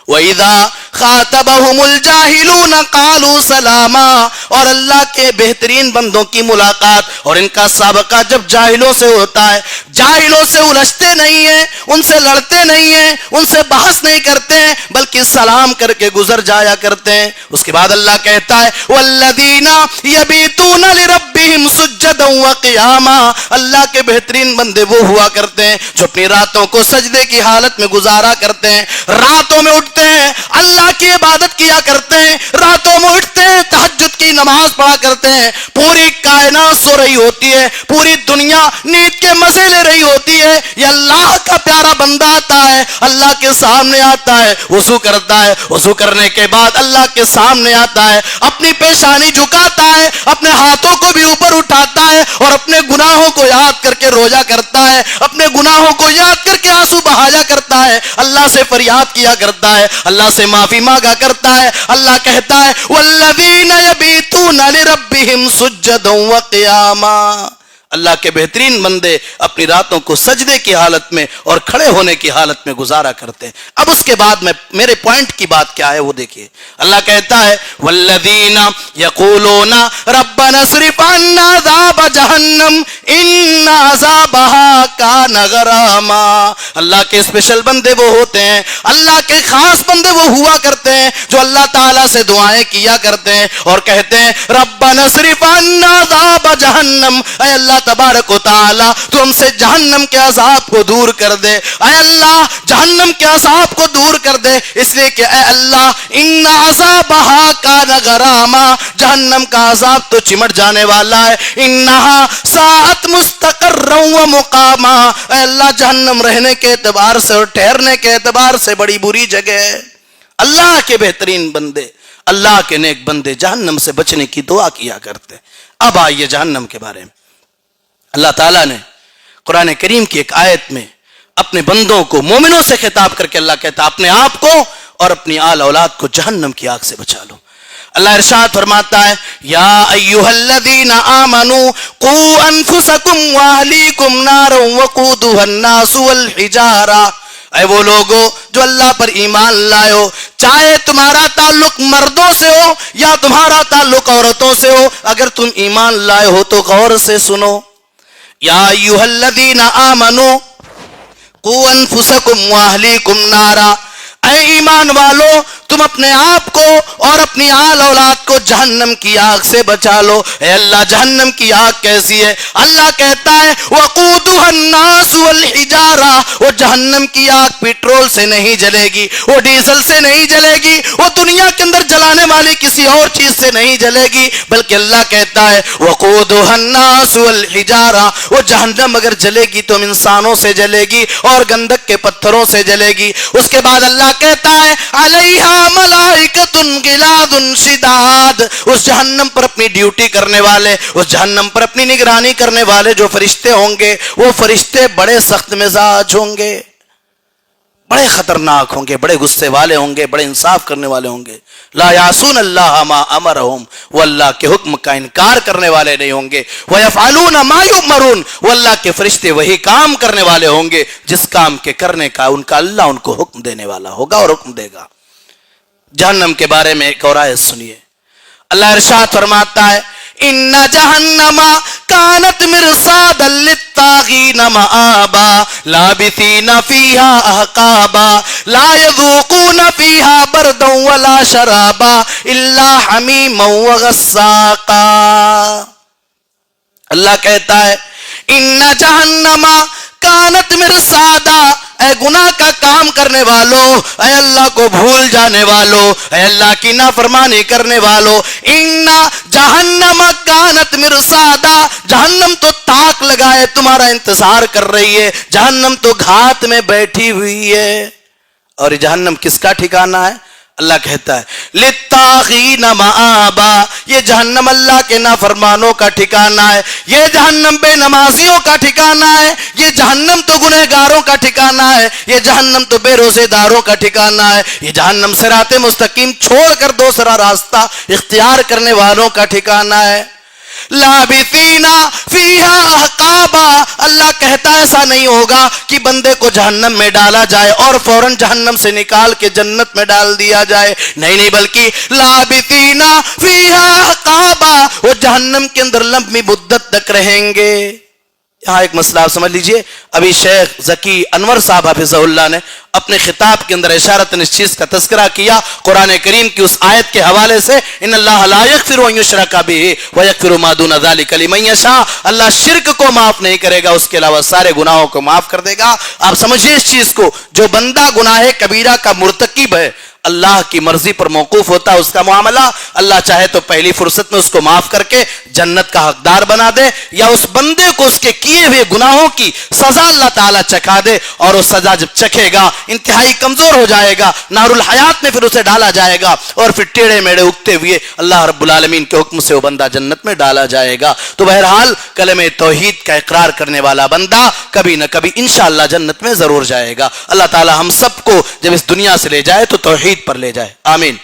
وَإِذَا خَاطَبَهُمُ الْجَاهِلُونَ قَالُوا سَلَامًا، اور اللہ کے بہترین بندوں کی ملاقات اور ان کا سابقہ جب جاہلوں سے ہوتا ہے، جاہلوں سے الجھتے نہیں ہیں، ان سے لڑتے نہیں ہیں، ان سے بحث نہیں کرتے ہیں، بلکہ سلام کر کے گزر جایا کرتے ہیں۔ اس کے بعد اللہ کہتا ہے وَالَّذِينَ يَبِيتُونَ لِرَبِّهِمْ سُجَّدًا وَقِيَامًا، اللہ کے بہترین بندے وہ ہوا کرتے ہیں جو اپنی راتوں کو سجدے کی حالت میں گزارا کرتے ہیں، راتوں میں اٹھتے ہیں، اللہ کی عبادت کیا کرتے ہیں، راتوں میں اٹھتے ہیں، تہجد کی نماز پڑھا کرتے ہیں، پوری کائنات سو رہی ہوتی ہے، پوری دنیا نیند کے مزے لے رہی ہوتی ہے، یہ اللہ کا پیارا بندہ آتا ہے، اللہ کے سامنے آتا ہے، وضو کرتا ہے، وضو کرنے کے بعد اللہ کے سامنے آتا ہے، اپنی پیشانی جھکاتا ہے، اپنے ہاتھوں کو بھی اوپر اٹھاتا ہے اور اپنے گناہوں کو یاد کر کے روزہ کرتا ہے، اپنے گناہوں کو یاد کر کے آنسو بہایا کرتا ہے، اللہ سے فریاد کیا کرتا ہے، اللہ سے معافی مانگا کرتا ہے۔ اللہ کہتا ہے وَالَّذِينَ يَبِيتُونَ لِرَبِّهِمْ سُجَّدًا وَقِيَامًا، اللہ کے بہترین بندے اپنی راتوں کو سجدے کی حالت میں اور کھڑے ہونے کی حالت میں گزارا کرتے ہیں۔ اب اس کے بعد میں میرے پوائنٹ کی بات کیا ہے وہ دیکھیے، اللہ کہتا ہے وَالَّذِينَ يَقُولُونَ رَبَّنَا اصْرِفْ عَنَّا عَذَابَ جَهَنَّمَ إِنَّ عَذَابَهَا كَانَ غَرَامًا، اللہ کے اسپیشل بندے وہ ہوتے ہیں، اللہ کے خاص بندے وہ ہوا کرتے ہیں جو اللہ تعالیٰ سے دعائیں کیا کرتے ہیں اور کہتے ہیں رَبَّنَا اصْرِفْ عَنَّا عَذَابَ جَهَنَّمَ، اے اللہ تبارک و تعالی تو ہم سے جہنم کے عذاب کو دور کر دے، اے اللہ جہنم کے عذاب کو دور کر دے، اس لیے کہ اے اللہ ان عذابہا کان غراما، جہنم کا عذاب تو چمٹ جانے والا ہے، انہا ساعت مستقرا و مقاما، اے اللہ جہنم رہنے کے اعتبار سے اور ٹھہرنے کے اعتبار سے بڑی بری جگہ ہے۔ اللہ کے بہترین بندے، اللہ کے نیک بندے جہنم سے بچنے کی دعا کیا کرتے۔ اب آئیے جہنم کے بارے میں، اللہ تعالیٰ نے قرآن کریم کی ایک آیت میں اپنے بندوں کو مومنوں سے خطاب کر کے اللہ کہتا ہے اپنے آپ کو اور اپنی آل اولاد کو جہنم کی آگ سے بچا لو۔ اللہ ارشاد فرماتا ہے یا ایھا الذین آمنوا قوا انفسکم واہلیکم نارا وقودھا الناس والحجارہ، اے وہ لوگو جو اللہ پر ایمان لائے ہو، چاہے تمہارا تعلق مردوں سے ہو یا تمہارا تعلق عورتوں سے ہو، اگر تم ایمان لائے ہو تو غور سے سنو، یا ایھا الذین آمنوا قوا انفسکم واہلیکم نارا، اے ایمان والو تم اپنے آپ کو اور اپنی آل اولاد کو جہنم کی آگ سے بچا لو۔ اے اللہ جہنم کی آگ کیسی ہے؟ اللہ کہتا ہے وقودھا الناس والحجارہ، وہ جہنم کی آگ پیٹرول سے نہیں جلے گی، وہ ڈیزل سے نہیں جلے گی، وہ دنیا کے اندر جلانے والی کسی اور چیز سے نہیں جلے گی، بلکہ اللہ کہتا ہے وقودھا الناس والحجارہ، وہ جہنم اگر جلے گی تو انسانوں سے جلے گی اور گندک کے پتھروں سے جلے گی۔ اس کے بعد اللہ کہتا ہے علیہا ملائکۃ غلاظ شداد، اس جہنم پر اپنی ڈیوٹی کرنے والے، اس جہنم پر اپنی نگرانی کرنے والے جو فرشتے ہوں گے وہ فرشتے بڑے سخت مزاج ہوں گے۔ بڑے خطرناک ہوں گے، بڑے غصے والے ہوں گے، بڑے انصاف کرنے والے ہوں گے. لا یعصون اللہ ما امرہم، وہ اللہ کے حکم کا انکار کرنے والے نہیں ہوں گے. ویفعلون ما یؤمرون، وہ اللہ کے فرشتے وہی کام کرنے والے ہوں گے جس کام کے کرنے کا ان کا اللہ ان کو حکم دینے والا ہوگا اور حکم دے گا. جہنم کے بارے میں ایک اور آیت سنیے. اللہ ارشاد فرماتا ہے ان جہنم کانت مرصادا للطاغین مآبا لابثین فیہا احقابا لا یذوقون فیہا بردا ولا شرابا الا حمیما وغساقا. اللہ کہتا ہے ان جہنم کانت مرصادا، اے گناہ کا کام کرنے والو، اے اللہ کو بھول جانے والو، اے اللہ کی نافرمانی کرنے والو، ان جہنم کانت مرصادا، جہنم تو تاک لگائے تمہارا انتظار کر رہی ہے، جہنم تو گھات میں بیٹھی ہوئی ہے. اور یہ جہنم کس کا ٹھکانہ ہے؟ اللہ کہتا ہے للطاغین مآبا، یہ جہنم اللہ کے نافرمانوں کا ٹھکانہ ہے، یہ جہنم بے نمازیوں کا ٹھکانہ ہے، یہ جہنم تو گنہگاروں کا ٹھکانہ ہے، یہ جہنم تو بے روزے داروں کا ٹھکانہ ہے، یہ جہنم صراط مستقیم چھوڑ کر دوسرا راستہ اختیار کرنے والوں کا ٹھکانہ ہے. لابثین فیہا احقابا، اللہ کہتا ہے ایسا نہیں ہوگا کہ بندے کو جہنم میں ڈالا جائے اور فوراً جہنم سے نکال کے جنت میں ڈال دیا جائے، نہیں بلکہ لابثین فیہا احقابا، وہ جہنم کے اندر لمبی مدت تک رہیں گے. یہاں ایک مسئلہ آپ سمجھ لیجئے. ابھی شیخ ذکی انور صاحب حفظہ اللہ نے اپنے خطاب کے اندر اشارتاً اس چیز کا تذکرہ کیا قرآن کریم کی اس آیت کے حوالے سے ان اللہ لا یغفر ان یشرک بہ ویغفر ما دون ذلک لمن یشاء، اللہ شرک کو معاف نہیں کرے گا، اس کے علاوہ سارے گناہوں کو معاف کر دے گا. آپ سمجھیے اس چیز کو، جو بندہ گناہ کبیرہ کا مرتکب ہے اللہ کی مرضی پر موقوف ہوتا ہے اس کا معاملہ. اللہ چاہے تو پہلی فرصت میں اس کو معاف کر کے جنت کا حقدار بنا دے، یا اس بندے کو اس کے کیے ہوئے گناہوں کی سزا اللہ تعالیٰ چکھا دے، اور وہ سزا جب چکھے گا انتہائی کمزور ہو جائے گا، نار الحیات میں پھر اسے ڈالا جائے گا، اور پھر ٹیڑے میڑے اگتے ہوئے اللہ رب العالمین کے حکم سے وہ بندہ جنت میں ڈالا جائے گا. تو بہرحال کلمہ توحید کا اقرار کرنے والا بندہ کبھی نہ کبھی انشاءاللہ جنت میں ضرور جائے گا. اللہ تعالیٰ ہم سب کو جب اس دنیا سے لے جائے تو توحید پر لے جائے، آمین.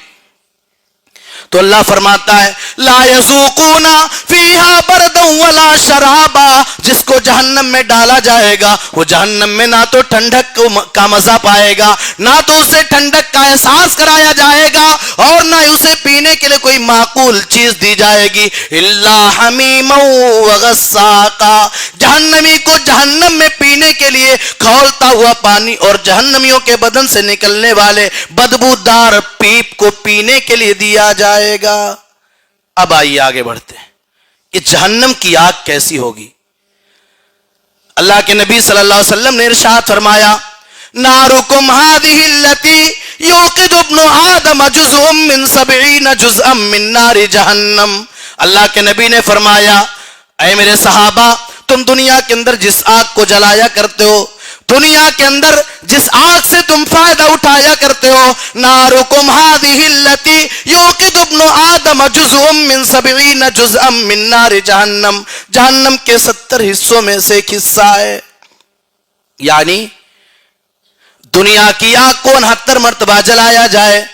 تو اللہ فرماتا ہے لا یذوقون فیہا بردا ولا شرابا، جس کو جہنم میں ڈالا جائے گا وہ جہنم میں نہ تو ٹھنڈک کا مزہ پائے گا، نہ تو اسے ٹھنڈک کا احساس کرایا جائے گا، اور نہ اسے پینے کے لیے کوئی معقول چیز دی جائے گی. الا حمیما وغساقا، جہنمی کو جہنم میں پینے کے لیے کھولتا ہوا پانی اور جہنمیوں کے بدن سے نکلنے والے بدبودار پیپ کو پینے کے لیے دیا جائے گا. اب آئیے آگے بڑھتے ہیں. یہ جہنم کی آگ کیسی ہوگی؟ اللہ کے نبی صلی اللہ علیہ وسلم نے ارشاد فرمایا نارکم هذه التي يوقد ابن آدم جزء من 70 جزءا من نار جہنم. اللہ کے نبی نے فرمایا اے میرے صحابہ، تم دنیا کے اندر جس آگ کو جلایا کرتے ہو، دنیا کے اندر جس آگ سے تم فائدہ اٹھایا کرتے ہو، نارکم هذه التي يوقد ابن آدم جزء من 70 جزءا من نار جہنم، جہنم کے 70 حصوں میں سے ایک حصہ ہے. یعنی دنیا کی آگ کو 69 مرتبہ جلایا جائے،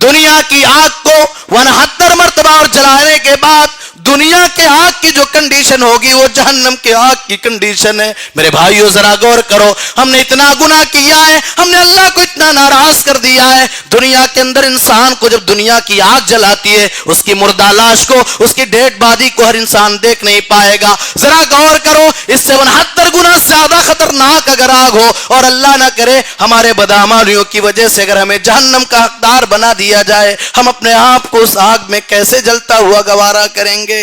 دنیا کی آگ کو 69 مرتبہ اور جلانے کے بعد دنیا کے آگ کی جو کنڈیشن ہوگی وہ جہنم کے آگ کی کنڈیشن ہے. میرے بھائیو ذرا غور کرو، ہم نے اتنا گناہ کیا ہے، ہم نے اللہ کو اتنا ناراض کر دیا ہے. دنیا کے اندر انسان کو جب دنیا کی آگ جلاتی ہے، اس کی مردہ لاش کو، اس کی ڈیڈ باڈی کو ہر انسان دیکھ نہیں پائے گا. ذرا غور کرو، اس سے 69 گنا زیادہ خطرناک اگر آگ ہو، اور اللہ نہ کرے ہمارے بدعمالیوں کی وجہ سے اگر ہمیں جہنم کا حقدار بنا دیا جائے، ہم اپنے آپ کو اس آگ میں کیسے جلتا ہوا گوارا کریں گے؟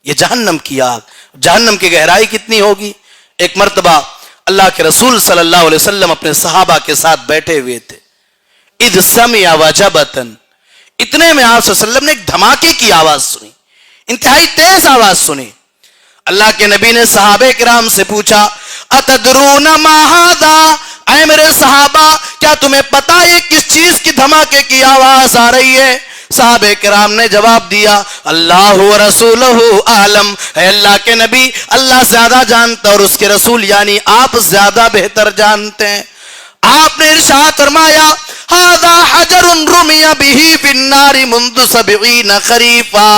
یہ جہنم کی آگ، جہنم کی گہرائی کتنی ہوگی؟ ایک مرتبہ اللہ کے رسول صلی اللہ علیہ وسلم اپنے صحابہ کے ساتھ بیٹھے ہوئے تھے. اذ سمع وجبۃ، اتنے میں آپ صلی اللہ علیہ وسلم نے ایک دھماکے کی آواز سنی، انتہائی تیز آواز سنی. اللہ کے نبی نے صحابہ کرام سے پوچھا اتدرون ما ھذا، اے میرے صحابہ کیا تمہیں پتا ہے کس چیز کی دھماکے کی آواز آ رہی ہے؟ صحابہ کرام نے جواب دیا اللہ و رسولہ عالم، اے اللہ کے نبی اللہ زیادہ جانتا اور اس کے رسول یعنی آپ زیادہ بہتر جانتے ہیں. آپ نے ارشاد فرمایا ھذا حجر رمی بہ فی النار منذ 70 خریفا،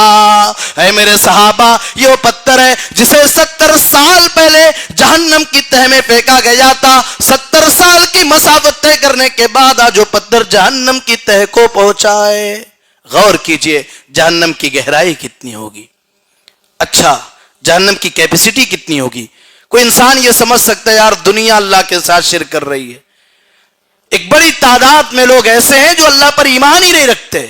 اے میرے صحابہ یہ وہ پتھر ہے جسے 70 سال پہلے جہنم کی تہ میں پھینکا گیا تھا. 70 سال کی مسافت طے کرنے کے بعد آج وہ پتھر جہنم کی تہ کو پہنچا ہے. غور کیجئے جہنم کی گہرائی کتنی ہوگی. اچھا جہنم کی کیپیسٹی کتنی ہوگی. کوئی انسان یہ سمجھ سکتا ہے یار دنیا اللہ کے ساتھ شرک کر رہی ہے. ایک بڑی تعداد میں لوگ ایسے ہیں جو اللہ پر ایمان ہی نہیں رکھتے.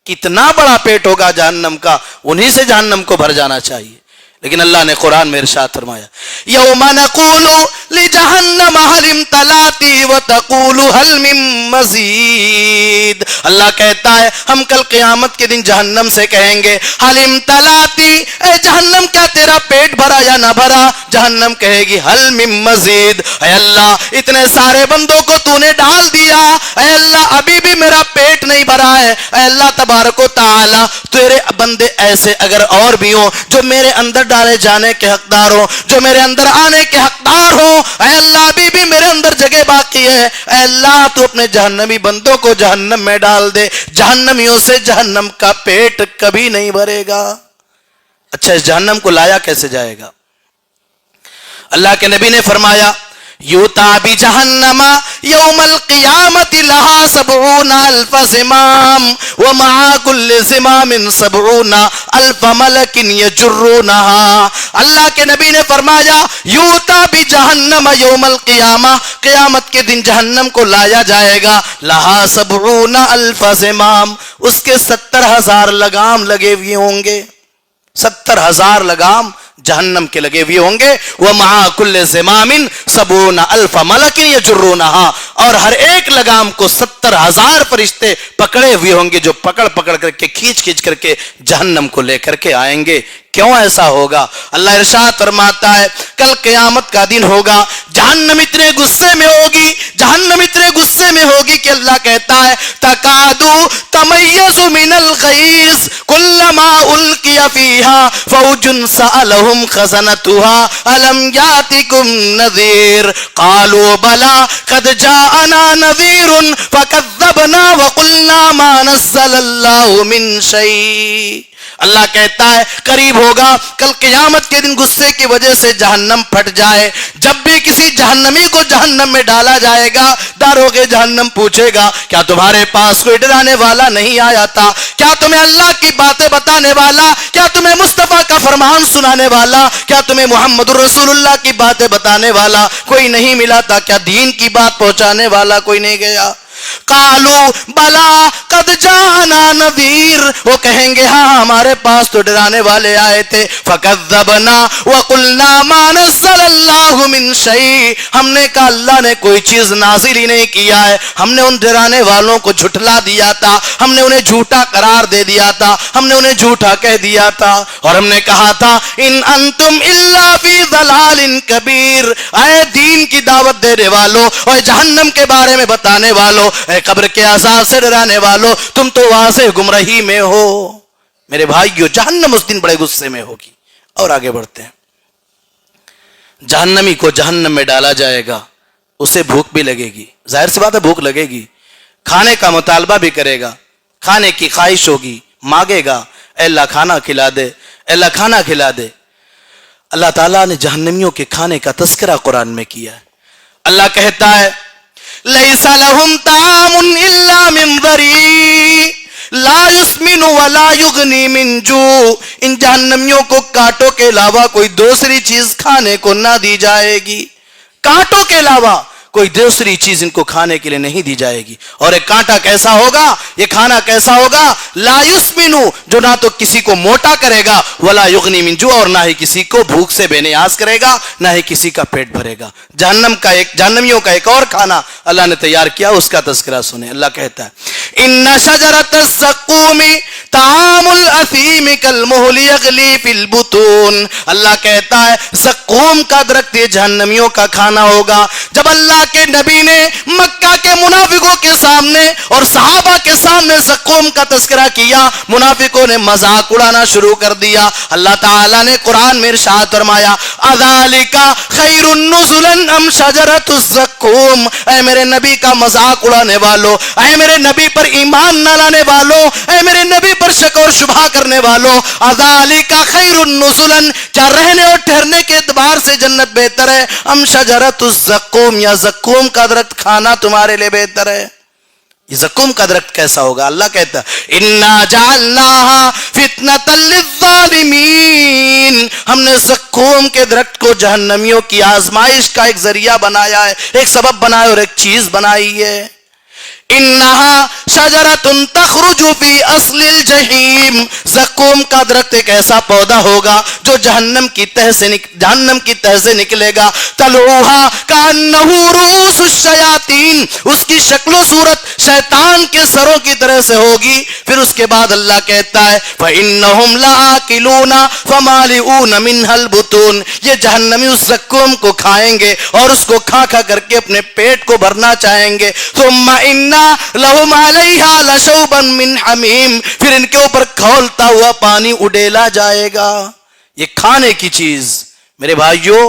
کتنا بڑا پیٹ ہوگا جہنم کا، انہی سے جہنم کو بھر جانا چاہیے. لیکن اللہ نے قرآن میں ارشاد فرمایا یوم نقول لجہنم هل امتلأت وتقول هل من مزید. اللہ کہتا ہے ہم کل قیامت کے دن جہنم سے کہیں گے هل امتلأت، اے جہنم کیا تیرا پیٹ بھرا یا نہ بھرا؟ جہنم کہے گی هل من مزید، اے اللہ اتنے سارے بندوں کو تو نے ڈال دیا، اے اللہ ابھی بھی میرا پیٹ نہیں بھرا ہے. اے اللہ تبارک و تعالی تیرے بندے ایسے اگر اور بھی ہوں جو میرے اندر ڈالے جانے کے حقدار ہوں، جو میرے اندر آنے کے حقدار ہوں، اے اللہ ابھی بھی میرے اندر جگہ باقی ہے. اے اللہ تو اپنے جہنمی بندوں کو جہنم میں ڈال دے. جہنمیوں سے جہنم کا پیٹ کبھی نہیں بھرے گا. اچھا اس جہنم کو لایا کیسے جائے گا؟ اللہ کے نبی نے فرمایا یوتا بجہنم یوم القیامت لہا 70,000 زمام ومع کل زمام 70,000 ملک یجرونہا. اللہ کے نبی نے فرمایا یوتا بجہنم یوم القیامہ، قیامت کے دن جہنم کو لایا جائے گا. لہا 70,000 زمام، اس کے 70,000 لگام لگے ہوئے ہوں گے. 70,000 لگام جہنم کے لگے ہوئے ہوں گے. وَمَعَ كُلِّ زِمَامٍ 70,000 مَلَكٍ يَجُرُّونَهَا، اور ہر ایک لگام کو 70,000 فرشتے پکڑے ہوئے ہوں گے جو پکڑ پکڑ کر کے کھینچ کر کے جہنم کو لے کر کے آئیں گے. کیوں ایسا ہوگا؟ اللہ ارشاد فرماتا ہے کل قیامت کا دن ہوگا، جہنم اتنے غصے میں ہوگی، جہنم اتنے غصے میں ہوگی کہ اللہ کہتا ہے تکادو تمیز من الغیظ کلما القی فیہا فوج سألہم خزنتها الم یاتکم نذیر قالوا بلا قد جاءنا نذیر فکذبنا وقلنا ما نزل اللہ من شیء. اللہ کہتا ہے قریب ہوگا کل قیامت کے دن غصے کی وجہ سے جہنم پھٹ جائے. جب بھی کسی جہنمی کو جہنم میں ڈالا جائے گا داروغ جہنم پوچھے گا کیا تمہارے پاس کوئی ڈرانے والا نہیں آیا تھا؟ کیا تمہیں اللہ کی باتیں بتانے والا، کیا تمہیں مصطفیٰ کا فرمان سنانے والا، کیا تمہیں محمد رسول اللہ کی باتیں بتانے والا کوئی نہیں ملا تھا؟ کیا دین کی بات پہنچانے والا کوئی نہیں گیا؟ قالوا بلا قد جاءنا نذیر، وہ کہیں گے ہاں ہمارے پاس تو ڈرانے والے آئے تھے. فکذبنا وقلنا ما نزل اللہ من شیء، ہم نے کہا اللہ نے کوئی چیز نازل ہی نہیں کیا ہے. ہم نے ان ڈرانے والوں کو جھٹلا دیا تھا، ہم نے انہیں جھوٹا قرار دے دیا تھا، ہم نے انہیں جھوٹا کہہ دیا تھا، اور ہم نے کہا تھا ان انتم الا فی ضلال کبیر. اے دین کی دعوت دینے والوں اور جہنم کے بارے میں بتانے والوں، اے قبر کے عذاب سے ڈرانے والوں، تم تو واضح گمراہی میں ہو. میرے بھائیو جہنم اس دن بڑے غصے میں ہوگی. اور آگے بڑھتے ہیں. جہنمی کو جہنم میں ڈالا جائے گا، اسے بھوک بھی لگے گی. ظاہر سی بات ہے بھوک لگے گی، کھانے کا مطالبہ بھی کرے گا، کھانے کی خواہش ہوگی، مانگے گا اے اللہ کھانا کھلا دے، اے اللہ کھانا کھلا دے. اللہ تعالیٰ نے جہنمیوں کے کھانے کا تذکرہ قرآن میں کیا ہے. اللہ کہتا ہے لیس لہم طعام الا من ضریع لا یسمن ولا یغنی من جوع. ان جہنمیوں کو کانٹوں کے علاوہ کوئی دوسری چیز کھانے کو نہ دی جائے گی. کانٹوں کے علاوہ کوئی دوسری چیز ان کو کھانے کے لیے نہیں دی جائے گی. اور ایک کانٹا کیسا ہوگا، یہ کھانا کیسا ہوگا؟ لا یسمنو، جو نہ تو کسی کو موٹا کرے گا، ولا یغنی من جوع، اور نہ ہی کسی کو بھوک سے بے نیاز کرے گا، نہ ہی کسی کا پیٹ بھرے گا. جہنمیوں کا ایک اور کھانا اللہ نے تیار کیا، اس کا تذکرہ سنیں. اللہ کہتا ہے ان شجرۃ الزقوم طعام الاثیم کالمہل یغلی فی البطون. اللہ کہتا ہے زقوم کا درخت یہ جہنمیوں کا کھانا ہوگا. جب اللہ کے نبی نے مکہ کے منافقوں کے سامنے اور صحابہ کے سامنے زقوم کا تذکرہ کیا، منافقوں نے مذاق اڑانا شروع کر دیا۔ اللہ تعالیٰ نے قرآن میں ارشاد فرمایا اذالک خیر نزلا ام شجرۃ الزقوم، اے میرے نبی کا مذاق اڑانے والوں، اے میرے نبی پر ایمان نہ لانے والوں، اے میرے نبی پر شک اور شبہ کرنے والوں، اذالک خیر نزلا، کیا رہنے اور ٹھہرنے کے اعتبار سے جنت بہتر ہے، ام شجرۃ الزقوم، یا زقوم کا درخت کھانا تمہارے لیے بہتر ہے؟ یہ زقوم کا درخت کیسا ہوگا؟ اللہ کہتا ہے انا جعلناها فتنۃ للظالمین، ہم نے زقوم کے درخت کو جہنمیوں کی آزمائش کا ایک ذریعہ بنایا ہے، ایک سبب بنایا اور ایک چیز بنائی ہے۔ انہا شجرۃ تخرج فی اصل الجحیم، زقوم کا درخت ایک ایسا پودا ہوگا جو جہنم کی تہ سے نکلے گا، طلعوہا کأنہ رؤوس الشیاطین، اس کی شکل و صورت شیطان کے سروں کی طرح سے ہوگی۔ پھر اس کے بعد اللہ کہتا ہے فإنہم لآکلون فمالئون منہا البطون، یہ جہنمی اس زقوم کو کھائیں گے اور اس کو کھا کھا کر کے اپنے پیٹ کو بھرنا چاہیں گے۔ ثم ان لہم علیہا لشوبا من حمیم، پھر ان کے اوپر کھولتا ہوا پانی اڈیلا جائے گا۔ یہ کھانے کی چیز، میرے بھائیوں،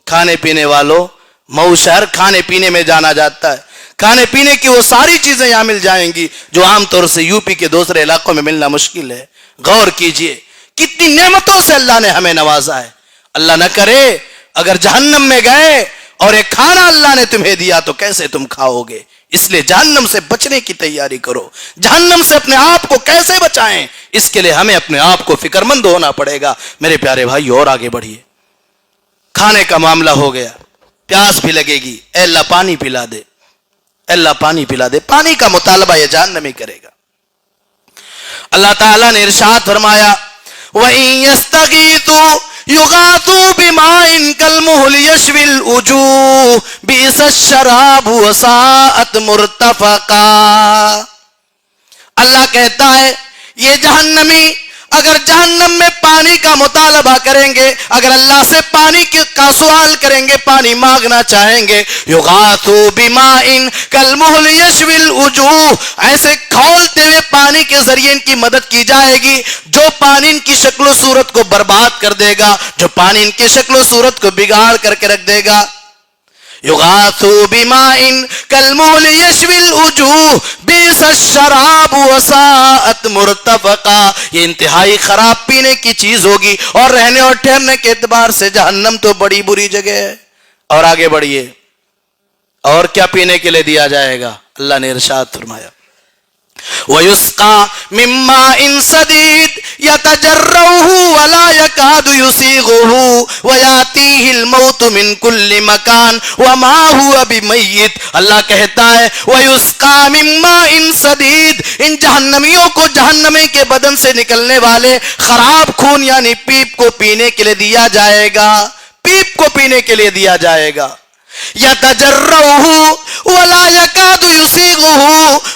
کھانے پینے والوں، مئو شہر کھانے پینے میں جانا جاتا ہے، کھانے پینے کی وہ ساری چیزیں یہاں مل جائیں گی جو عام طور سے یو پی کے دوسرے علاقوں میں ملنا مشکل ہے۔ غور کیجئے کتنی نعمتوں سے اللہ نے ہمیں نوازا ہے۔ اللہ نہ کرے اگر جہنم میں گئے اور ایک کھانا اللہ نے تمہیں دیا تو کیسے تم کھاؤ گے؟ اس لیے جہنم سے بچنے کی تیاری کرو۔ جہنم سے اپنے آپ کو کیسے بچائیں، اس کے لیے ہمیں اپنے آپ کو فکر مند ہونا پڑے گا۔ میرے پیارے بھائی اور آگے بڑھیے، کھانے کا معاملہ ہو گیا، پیاس بھی لگے گی، اے اللہ پانی پلا دے، اے اللہ پانی پلا دے، پانی کا مطالبہ یہ جہنمی کرے گا۔ اللہ تعالیٰ نے ارشاد فرمایا وَإِن يَسْتَغِيثُوا يُغَاثُوا بِمَاءٍ كَالْمُهْلِ يَشْوِي الْوُجُوهَ بِئْسَ الشَّرَابُ وَسَاءَتْ مُرْتَفَقًا۔ اللہ کہتا ہے یہ جہنمی اگر جہنم میں پانی کا مطالبہ کریں گے، اگر اللہ سے پانی کا سوال کریں گے، پانی مانگنا چاہیں گے، یغاثوا بماء کالمہل یشوی الوجوہ، ایسے کھولتے ہوئے پانی کے ذریعے ان کی مدد کی جائے گی جو پانی ان کی شکل و صورت کو برباد کر دے گا، جو پانی ان کی شکل و صورت کو بگاڑ کر کے رکھ دے گا۔ یغاثوا بماء کالمہل یشوی الوجوہ بئس الشراب وساءت مرتفقا، یہ انتہائی خراب پینے کی چیز ہوگی اور رہنے اور ٹھہرنے کے اعتبار سے جہنم تو بڑی بری جگہ ہے۔ اور آگے بڑھیے، اور کیا پینے کے لیے دیا جائے گا؟ اللہ نے ارشاد فرمایا وَيُسْقَى مِن مَّاءٍ صَدِيدٍ يَتَجَرَّعُهُ وَلَا يَكَادُ يُسِيغُهُ وَيَأْتِيهِ الْمَوْتُ مِن كُلِّ مَكَانٍ وَمَا هُوَ بِمَيِّتٍ، اللہ کہتا ہے وَيُسْقَى مِن مَّاءٍ صَدِيدٍ، ان جہنمیوں کو جہنمی کے بدن سے نکلنے والے خراب خون یعنی پیپ کو پینے کے لیے دیا جائے گا، پیپ کو پینے کے لیے دیا جائے گا۔ یتجرعہ ولا یکاد یسیغہ،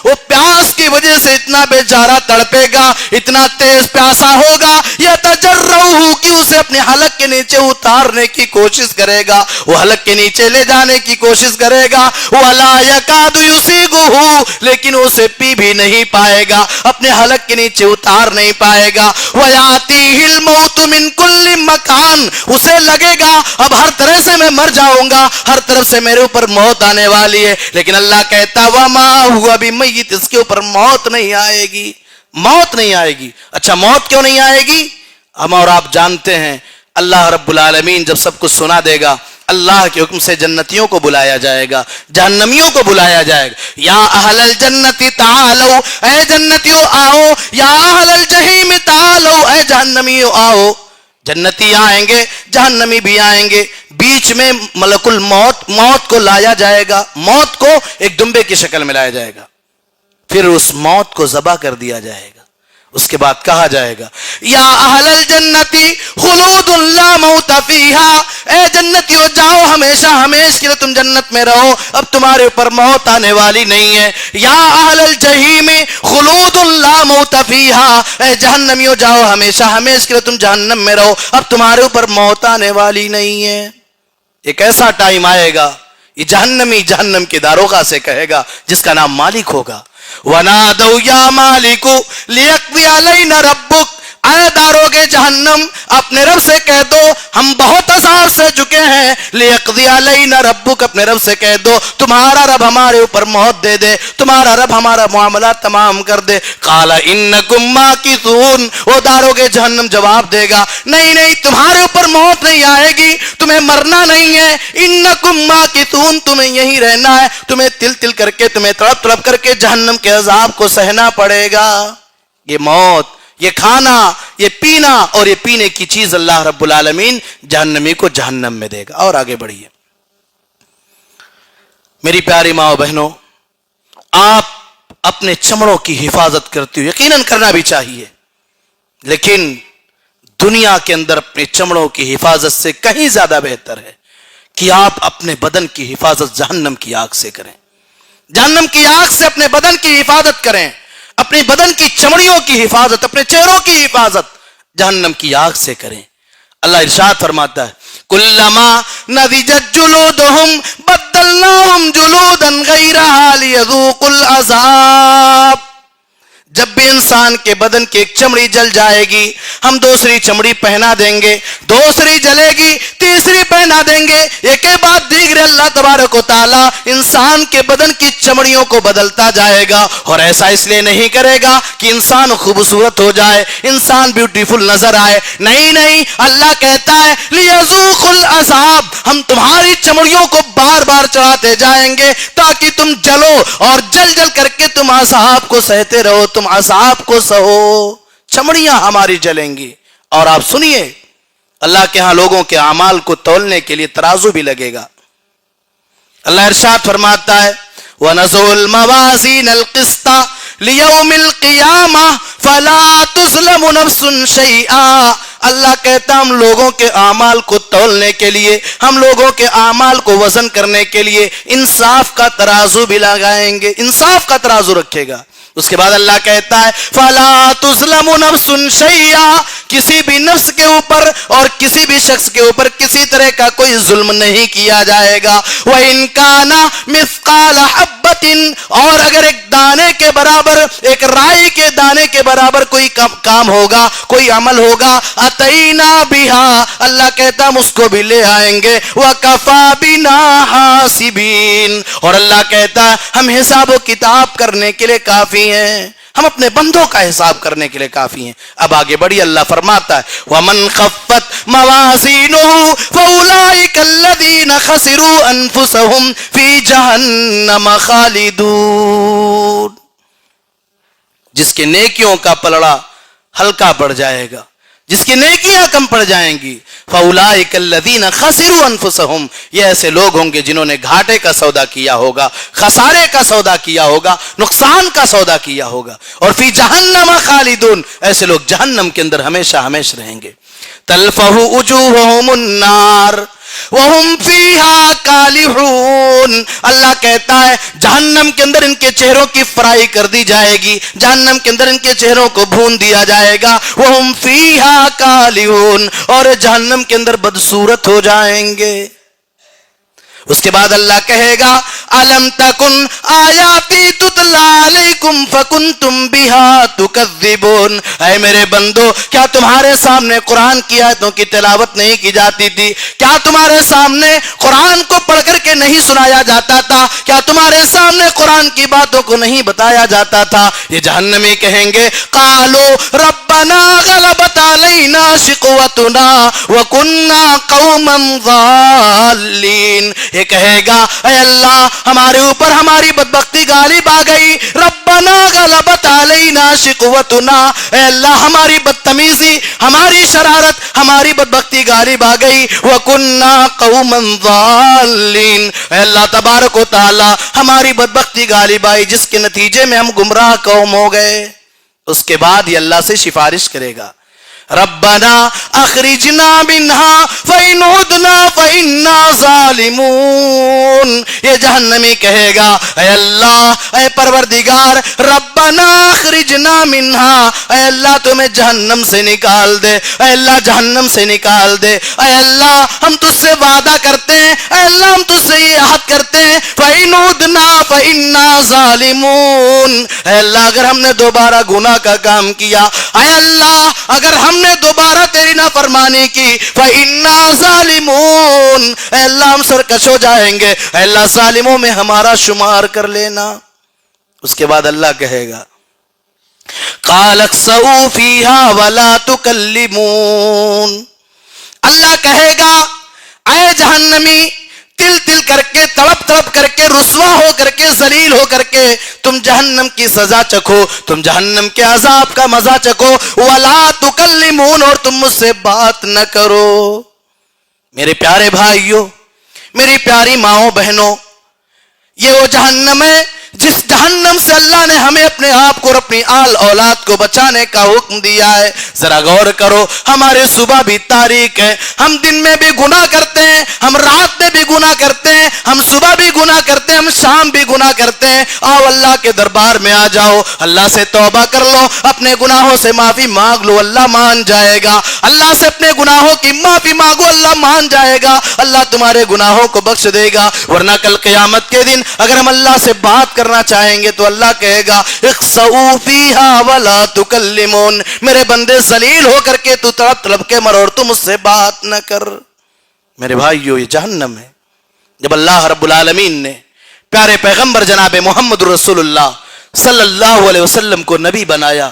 وہ پیاس کی وجہ سے اتنا بیچارہ تڑپے گا، اتنا تیز پیاسا ہوگا، یتجرعہ کہ اسے اپنے حلق کے نیچے اتارنے کی کوشش کرے گا، وہ حلق کے نیچے لے جانے کی کوشش کرے گا، ولا یکاد یسیغہ، لیکن اسے پی بھی نہیں پائے گا، اپنے حلق کے نیچے اتار نہیں پائے گا۔ ویاتیہ الموت من کل مکان، اسے لگے گا اب ہر طرح سے میں مر جاؤں گا، ہر طرف سے میرے اوپر موت آنے والی ہے، لیکن اللہ کہتا وما ہوا بمیت، اس کے اوپر موت نہیں آئے گی، موت نہیں آئے گی۔ اچھا موت کیوں نہیں آئے گی؟ ہم اور آپ جانتے ہیں اللہ رب العالمین جب سب کچھ سنا دے گا، اللہ کے حکم سے جنتیوں کو بلایا جائے گا، جہنمیوں کو بلایا جائے گا، یا اہل الجنت تعالو، اے جنتیوں آؤ، یا اہل الجحیم تعالو، اے جہنمیوں آؤ۔ جنتی آئیں گے، جہنمی بھی آئیں گے، بیچ میں ملک الموت، موت کو لایا جائے گا، موت کو ایک دمبے کی شکل میں لایا جائے گا، پھر اس موت کو ذبح کر دیا جائے گا۔ اس کے بعد کہا جائے گا یا اہل الجنتی خلود لا موت فیہا، اے جنتیوں جاؤ ہمیشہ ہمیشہ کے لیے تم جنت میں رہو، اب تمہارے اوپر موت آنے والی نہیں ہے۔ یا اہل الجحیم خلود لا موت فیہا، اے جہنمیوں جاؤ ہمیشہ ہمیشہ کے لیے تم جہنم میں رہو، اب تمہارے اوپر موت آنے والی نہیں ہے۔ ایک ایسا ٹائم آئے گا، یہ جہنمی جہنم کے داروغہ سے کہے گا جس کا نام مالک ہوگا، وَنَادَوْا يَا مَالِكُ لِيَقْضِيَ عَلَيْنَا رَبُّكَ، اے داروغے جہنم اپنے رب سے کہہ دو ہم بہت عذاب سے چکے ہیں، لِيَقْضِيَ عَلَيْنَا رَبُّكَ، اپنے رب سے کہہ دو تمہارا رب ہمارے اوپر موت دے دے، تمہارا رب ہمارا معاملات تمام کر دے۔ قَالَ إِنَّكُمْ مَاكِثُونَ، وہ داروغے جہنم جواب دے گا نہیں نہیں تمہارے اوپر موت نہیں آئے گی، تمہیں مرنا نہیں ہے، إِنَّكُمْ مَاكِثُونَ، تمہیں یہی رہنا ہے، تمہیں تل تل کر کے تمہیں تڑپ تڑپ کر کے جہنم کے عذاب کو سہنا پڑے گا۔ یہ موت، یہ کھانا، یہ پینا اور یہ پینے کی چیز اللہ رب العالمین جہنمی کو جہنم میں دے گا۔ اور آگے بڑھیے میری پیاری ماں و بہنوں، آپ اپنے چمڑوں کی حفاظت کرتے ہو، یقیناً کرنا بھی چاہیے، لیکن دنیا کے اندر اپنے چمڑوں کی حفاظت سے کہیں زیادہ بہتر ہے کہ آپ اپنے بدن کی حفاظت جہنم کی آگ سے کریں، جہنم کی آگ سے اپنے بدن کی حفاظت کریں، اپنے بدن کی چمڑیوں کی حفاظت، اپنے چہروں کی حفاظت جہنم کی آگ سے کریں۔ اللہ ارشاد فرماتا ہے کلما نضجت جلودہم بدلناہم جلودا غیرہا لیذوقوا العذاب، جب بھی انسان کے بدن کی ایک چمڑی جل جائے گی ہم دوسری چمڑی پہنا دیں گے، دوسری جلے گی تیسری پہنا دیں گے، ایک کے بعد دیگر اللہ تبارک و تعالی انسان کے بدن کی چمڑیوں کو بدلتا جائے گا۔ اور ایسا اس لیے نہیں کرے گا کہ انسان خوبصورت ہو جائے، انسان بیوٹیفل نظر آئے، نہیں نہیں، اللہ کہتا ہے لیذوقوا العذاب، ہم تمہاری چمڑیوں کو بار بار چڑھاتے جائیں گے تاکہ تم جلو اور جل جل کر کے تم عذاب کو سہتے رہو، تم عذاب کو سہو، چمڑیاں ہماری جلیں گی۔ اور آپ سنیے اللہ کے ہاں لوگوں کے اعمال کو تولنے کے لیے ترازو بھی لگے گا۔ اللہ ارشاد فرماتا ہے وَنَضَعُ الْمَوَازِينَ الْقِسْطَ لِيَوْمِ الْقِيَامَةِ فَلَا تُظْلَمُ نَفْسٌ شَيْئًا، اللہ کہتا ہم لوگوں کے اعمال کو تولنے کے لیے، ہم لوگوں کے اعمال کو وزن کرنے کے لیے انصاف کا ترازو بھی لگائیں گے، انصاف کا ترازو رکھے گا۔ اس کے بعد اللہ کہتا ہے فَلَا تُظْلَمُ نَفْسٌ شَيْئًا، کسی بھی نفس کے اوپر اور کسی بھی شخص کے اوپر کسی طرح کا کوئی ظلم نہیں کیا جائے گا۔ وَإِن كَانَ مِثْقَالَ حَبَّةٍ، اور اگر ایک دانے کے برابر، ایک رائی کے دانے کے برابر کوئی کام ہوگا، کوئی عمل ہوگا، أَتَيْنَا بِهَا، اللہ کہتا ہم اس کو بھی لے آئیں گے، وَكَفَى بِنَا حَاسِبِينَ، اور اللہ کہتا ہے ہم حساب و کتاب کرنے کے لیے کافی ہیں، ہم اپنے بندوں کا حساب کرنے کے لیے کافی ہیں۔ اب آگے بڑھی اللہ فرماتا ہے وَمَنْ خَفَّتْ مَوَازِينُهُ فَأُولَئِكَ الَّذِينَ خَسِرُوا أَنفُسَهُمْ فِي جَهَنَّمَ خَالِدُونَ، جس کے نیکیوں کا پلڑا ہلکا پڑ جائے گا، جس کی نیکیاں کم پڑ جائیں گی، فَأُولَئِكَ الَّذِينَ خَسِرُوا أَنفُسَهُمْ، یہ ایسے لوگ ہوں گے جنہوں نے گھاٹے کا سودا کیا ہوگا، خسارے کا سودا کیا ہوگا، نقصان کا سودا کیا ہوگا، اور فی جہنم خالدون، ایسے لوگ جہنم کے اندر ہمیشہ ہمیشہ رہیں گے۔ تلفح وجوہہم النار وہم فیہا کالحون، اللہ کہتا ہے جہنم کے اندر ان کے چہروں کی فرائی کر دی جائے گی، جہنم کے اندر ان کے چہروں کو بھون دیا جائے گا، وہم فیہا کالحون، اور جہنم کے اندر بدصورت ہو جائیں گے۔ اس کے بعد اللہ کہے گا الم تکن آیاتی تتلی علیکم فکنتم بہا تکذبون، اے میرے بندو کیا تمہارے سامنے قرآن کی آیتوں کی تلاوت نہیں کی جاتی تھی؟ کیا تمہارے سامنے قرآن کو پڑھ کر کے نہیں سنایا جاتا تھا؟ کیا تمہارے سامنے قرآن کی باتوں کو نہیں بتایا جاتا تھا؟ یہ جہنمی کہیں گے قالوا ربنا غلبت علینا شقوتنا وکننا قوما ضالین، یہ کہے گا اے اللہ ہمارے اوپر ہماری بدبختی غالب آ گئی، ربنا غلبت علینا شقوتنا، اے اللہ ہماری بدتمیزی، ہماری شرارت، ہماری بدبختی غالب آ گئی، وکننا قوما ضالین، اے اللہ تبارک و تعالی ہماری بدبختی غالب آئی جس کے نتیجے میں ہم گمراہ قوم ہو گئے۔ اس کے بعد یہ اللہ سے سفارش کرے گا ربنا اخرجنا منها فإن عدنا فإنا ظالمون. یہ جہنمی کہے گا اے اللہ، اے پروردگار، ربنا اخرجنا منها، اے اللہ تمہیں جہنم سے نکال دے، اے اللہ جہنم سے نکال دے، اے اللہ ہم تجھ سے وعدہ کرتے ہیں، اے اللہ ہم تجھ سے یہ عہد کرتے ہیں، فإن عدنا فإنا ظالمون. اے اللہ اگر ہم نے دوبارہ گناہ کا کام کیا، اے اللہ اگر ہم نے دوبارہ تیری نافرمانی کی، فإنا ظالمون، اے اللہ ہم سرکش ہو جائیں گے، اے اللہ ظالموں میں ہمارا شمار کر لینا. اس کے بعد اللہ کہے گا قال اخسئوا فيها ولا تكلمون. اللہ کہے گا اے جہنمی، تل تل کر کے، تڑپ تڑپ کر کے، رسوا ہو کر کے، ذلیل ہو کر کے تم جہنم کی سزا چکھو، تم جہنم کے عذاب کا مزہ چکھو. وَلَا تُكَلِّمُونَ، اور تم مجھ سے بات نہ کرو. میرے پیارے بھائیوں، میری پیاری ماؤں بہنوں، یہ وہ جہنم ہے جس جہنم سے اللہ نے ہمیں اپنے آپ کو اور اپنی آل اولاد کو بچانے کا حکم دیا ہے. ذرا غور کرو، ہمارے صبح بھی تاریک ہے، ہم دن میں بھی گناہ کرتے ہیں، ہم رات میں بھی گناہ کرتے ہیں، ہم صبح بھی گناہ کرتے ہیں، ہم شام بھی گناہ کرتے ہیں. آؤ اللہ کے دربار میں آ جاؤ، اللہ سے توبہ کر لو، اپنے گناہوں سے معافی مانگ لو، اللہ مان جائے گا. اللہ سے اپنے گناہوں کی معافی مانگو، اللہ مان جائے گا، اللہ تمہارے گناہوں کو بخش دے گا. ورنہ کل قیامت کے دن اگر ہم اللہ سے بات کرنا چاہیں گے تو اللہ کہے گا اخسئوا فیہا ولا تکلمون، میرے بندے ذلیل ہو کر کے تو تڑپ تڑپ کے مر اور تم اس سے بات نہ کر. میرے بھائیو، یہ جہنم ہے. جب اللہ رب العالمین نے پیارے پیغمبر جناب محمد رسول اللہ صلی اللہ علیہ وسلم کو نبی بنایا،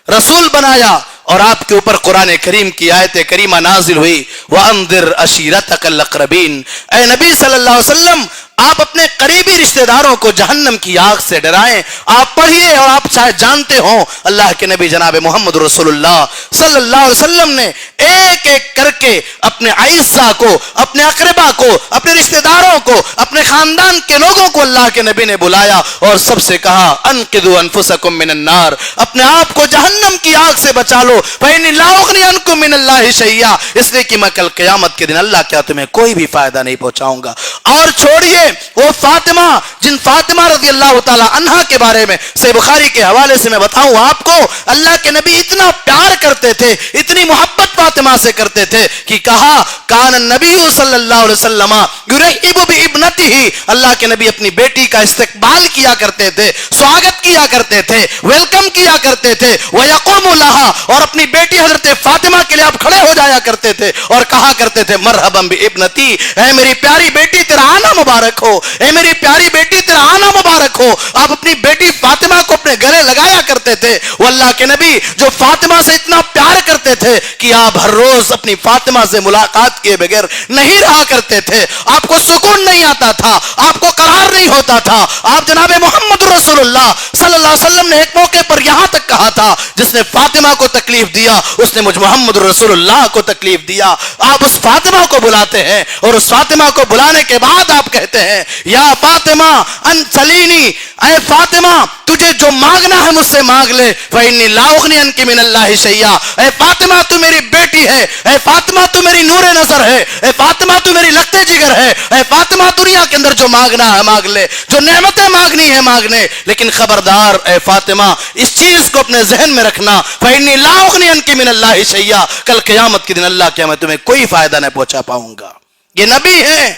رسول بنایا، اور آپ کے اوپر قرآن کریم کی آیت کریمہ نازل ہوئی وَأَنذِرْ عَشِيرَتَكَ الْأَقْرَبِينَ، اے نبی صلی اللہ علیہ وسلم آپ اپنے قریبی رشتہ داروں کو جہنم کی آگ سے ڈرائیں. آپ پڑھیے، اور آپ شاید جانتے ہوں اللہ کے نبی جناب محمد رسول اللہ صلی اللہ علیہ وسلم نے ایک ایک کر کے اپنے اعزاء کو، اپنے اقربا کو، اپنے رشتہ داروں کو، اپنے خاندان کے لوگوں کو اللہ کے نبی نے بلایا اور سب سے کہا انقذوا انفسکم من النار، اپنے آپ کو جہنم کی آگ سے بچا لو، فإنی لا اغنی عنکم من اللہ شیئا، اس لیے کہ میں کل قیامت کے دن اللہ کیا تمہیں کوئی بھی فائدہ نہیں پہنچاؤں گا. اور چھوڑیے وہ فاطمہ، جن فاطمہ رضی اللہ تعالی عنہا کے بارے میں صحیح بخاری کے حوالے سے میں بتاؤں آپ کو، اللہ کے نبی اتنا پیار کرتے تھے، اتنی محبت فاطمہ سے کرتے تھے کہ کہا کان النبی صلی اللہ علیہ وسلم یرحب بابنتہ، اللہ کے نبی اپنی بیٹی کا استقبال کیا کرتے تھے، سواگت کیا کرتے تھے، ویلکم کیا کرتے تھے. ویقوم لہا، اور اپنی بیٹی حضرت فاطمہ کے لیے آپ کھڑے ہو جایا کرتے تھے اور کہا کرتے تھے مرحبا بابنتی، اے میری پیاری بیٹی تیرا آنا مبارک ہو، اے میری پیاری بیٹی تیرا آنا مبارک ہو. آپ اپنی بیٹی فاطمہ کو اپنے گلے لگایا کرتے تھے. وہ اللہ کے نبی جو فاطمہ سے اتنا پیار کرتے تھے کہ آپ ہر روز اپنی فاطمہ سے ملاقات کیے بغیر نہیں رہا کرتے تھے. آپ کو سکون نہیں آتا تھا، آپ کو قرار نہیں ہوتا تھا. آپ جناب محمد رسول اللہ صلی اللہ علیہ وسلم نے ایک موقع پر یہاں تک کہا تھا جس نے فاطمہ کو تکلیف دیا اس نے مجھ محمد رسول اللہ کو تکلیف دیا. آپ اس فاطمہ کو بلاتے ہیں اور اس فاطمہ کو بلانے کے بعد آپ کہتے ہیں یا فاطمہ انسلینی، اے فاطمہ تجھے جو مانگنا ہے مجھ سے مانگ لے، فإنی لا اغنی عنک من اللہ شیئا. اے فاطمہ تو میری بیٹی ہے، اے فاطمہ تو میری نور نظر ہے، اے فاطمہ تو میری لگتے جگر ہے، اے فاطمہ دنیا کے اندر جو مانگنا ہے مانگ لے، جو نعمتیں مانگنی ہے مانگ لے، لیکن خبردار اے فاطمہ اس چیز کو اپنے ذہن میں رکھنا فإنی لا اغنی عنک من اللہ شیئا، کل قیامت کے دن اللہ کیا میں تمہیں کوئی فائدہ نہیں پہنچا پاؤں گا. یہ نبی ہیں،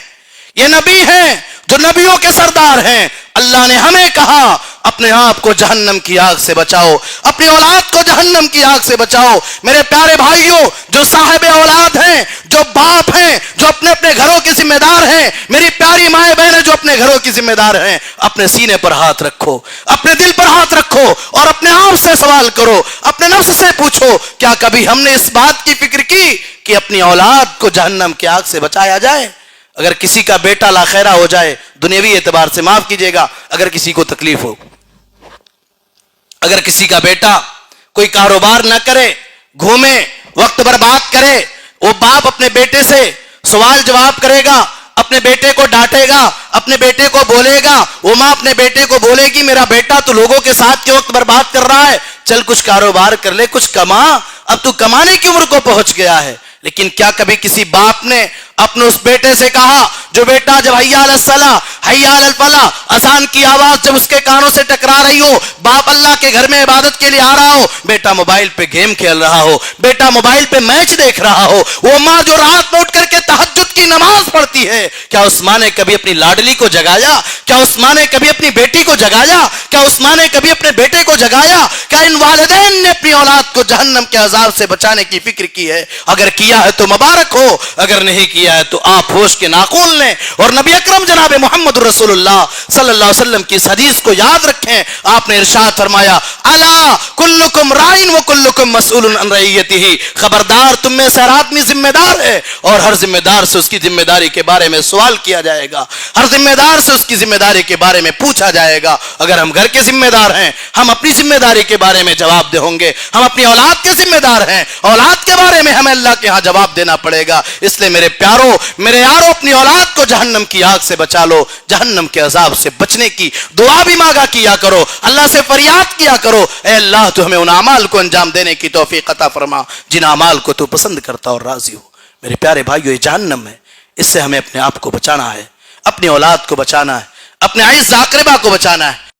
یہ نبی ہیں جو نبیوں کے سردار ہیں. اللہ نے ہمیں کہا اپنے آپ کو جہنم کی آگ سے بچاؤ، اپنی اولاد کو جہنم کی آگ سے بچاؤ. میرے پیارے بھائیوں، جو صاحب اولاد ہیں، جو باپ ہیں، جو اپنے اپنے گھروں کے ذمہ دار ہیں، میری پیاری مائیں بہنیں جو اپنے گھروں کی ذمہ دار ہیں، اپنے سینے پر ہاتھ رکھو، اپنے دل پر ہاتھ رکھو اور اپنے آپ سے سوال کرو، اپنے نفس سے پوچھو کیا کبھی ہم نے اس بات کی فکر کی کہ اپنی اولاد کو جہنم کی آگ سے بچایا جائے؟ اگر کسی کا بیٹا لاخیرہ ہو جائے، دنیاوی اعتبار سے معاف کیجیے گا اگر کسی کو تکلیف ہو، اگر کسی کا بیٹا کوئی کاروبار نہ کرے، گھومے، وقت برباد کرے، وہ باپ اپنے بیٹے سے سوال جواب کرے گا، اپنے بیٹے کو ڈانٹے گا، اپنے بیٹے کو بولے گا. وہ ماں اپنے بیٹے کو بولے گی میرا بیٹا تو لوگوں کے ساتھ کے وقت برباد کر رہا ہے، چل کچھ کاروبار کر لے، کچھ کما، اب تو کمانے کی عمر کو پہنچ گیا ہے، لیکن کیا کبھی کسی باپ نے اپنے اس بیٹے سے کہا جو بیٹا جب حی علی الصلاۃ حی علی الفلاح اذان کی آواز جب اس کے کانوں سے ٹکرا رہی ہو، باپ اللہ کے گھر میں عبادت کے لیے آ رہا ہو، بیٹا موبائل پہ گیم کھیل رہا ہو، بیٹا موبائل پہ میچ دیکھ رہا ہو، وہ ماں جو رات میں اٹھ کر کے تہجد کی نماز پڑھتی ہے، کیا اس ماں نے کبھی اپنی لاڈلی کو جگایا؟ کیا اس ماں نے کبھی اپنی بیٹی کو جگایا؟ کیا اس ماں نے کبھی اپنے بیٹے کو جگایا؟ کیا ان والدین نے اپنی اولاد کو جہنم کے عذاب سے بچانے کی فکر کی ہے؟ اگر کیا ہے تو مبارک ہو، اگر نہیں کیا ہے تو آپ ہوش کے ناخن لیں اور نبی اکرم جناب محمد رسول اللہ صلی اللہ علیہ وسلم کی اس حدیث کو یاد رکھیں۔ آپ نے ارشاد فرمایا الا کلکم راعٍ وکلکم مسئول عن رعیتہ، خبردار تم میں سے ہر آدمی ذمہ دار ہے اور ہر ذمہ دار سے اس کی ذمہ داری کے بارے میں سوال کیا جائے گا، ہر ذمہ دار سے اس کی ذمہ داری کے بارے میں پوچھا جائے گا۔ اگر ہم گھر کے ذمہ دار ہیں، ہم اپنی ذمہ داری کے بارے میں جواب دہ ہوں گے، ہم اپنی اولاد کے ذمہ دار ہیں، اولاد کے بارے میں ہمیں اللہ کے ہاں جواب دینا پڑے گا۔ اس لیے میرے پیارو، میرے یارو، اپنی اولاد کو جہنم کی آگ سے بچا لو، جہنم کے عذاب سے بچنے کی دعا بھی مانگا کیا کرو، اللہ سے فریاد کیا کرو، اے اللہ تو ہمیں ان اعمال کو انجام دینے کی توفیق عطا فرما جن اعمال کو تو پسند کرتا اور راضی ہو۔ میرے پیارے بھائیو، یہ جہنم ہے، اس سے ہمیں اپنے آپ کو بچانا ہے، اپنی اولاد کو بچانا ہے، اپنے عزیز اقربا کو بچانا ہے۔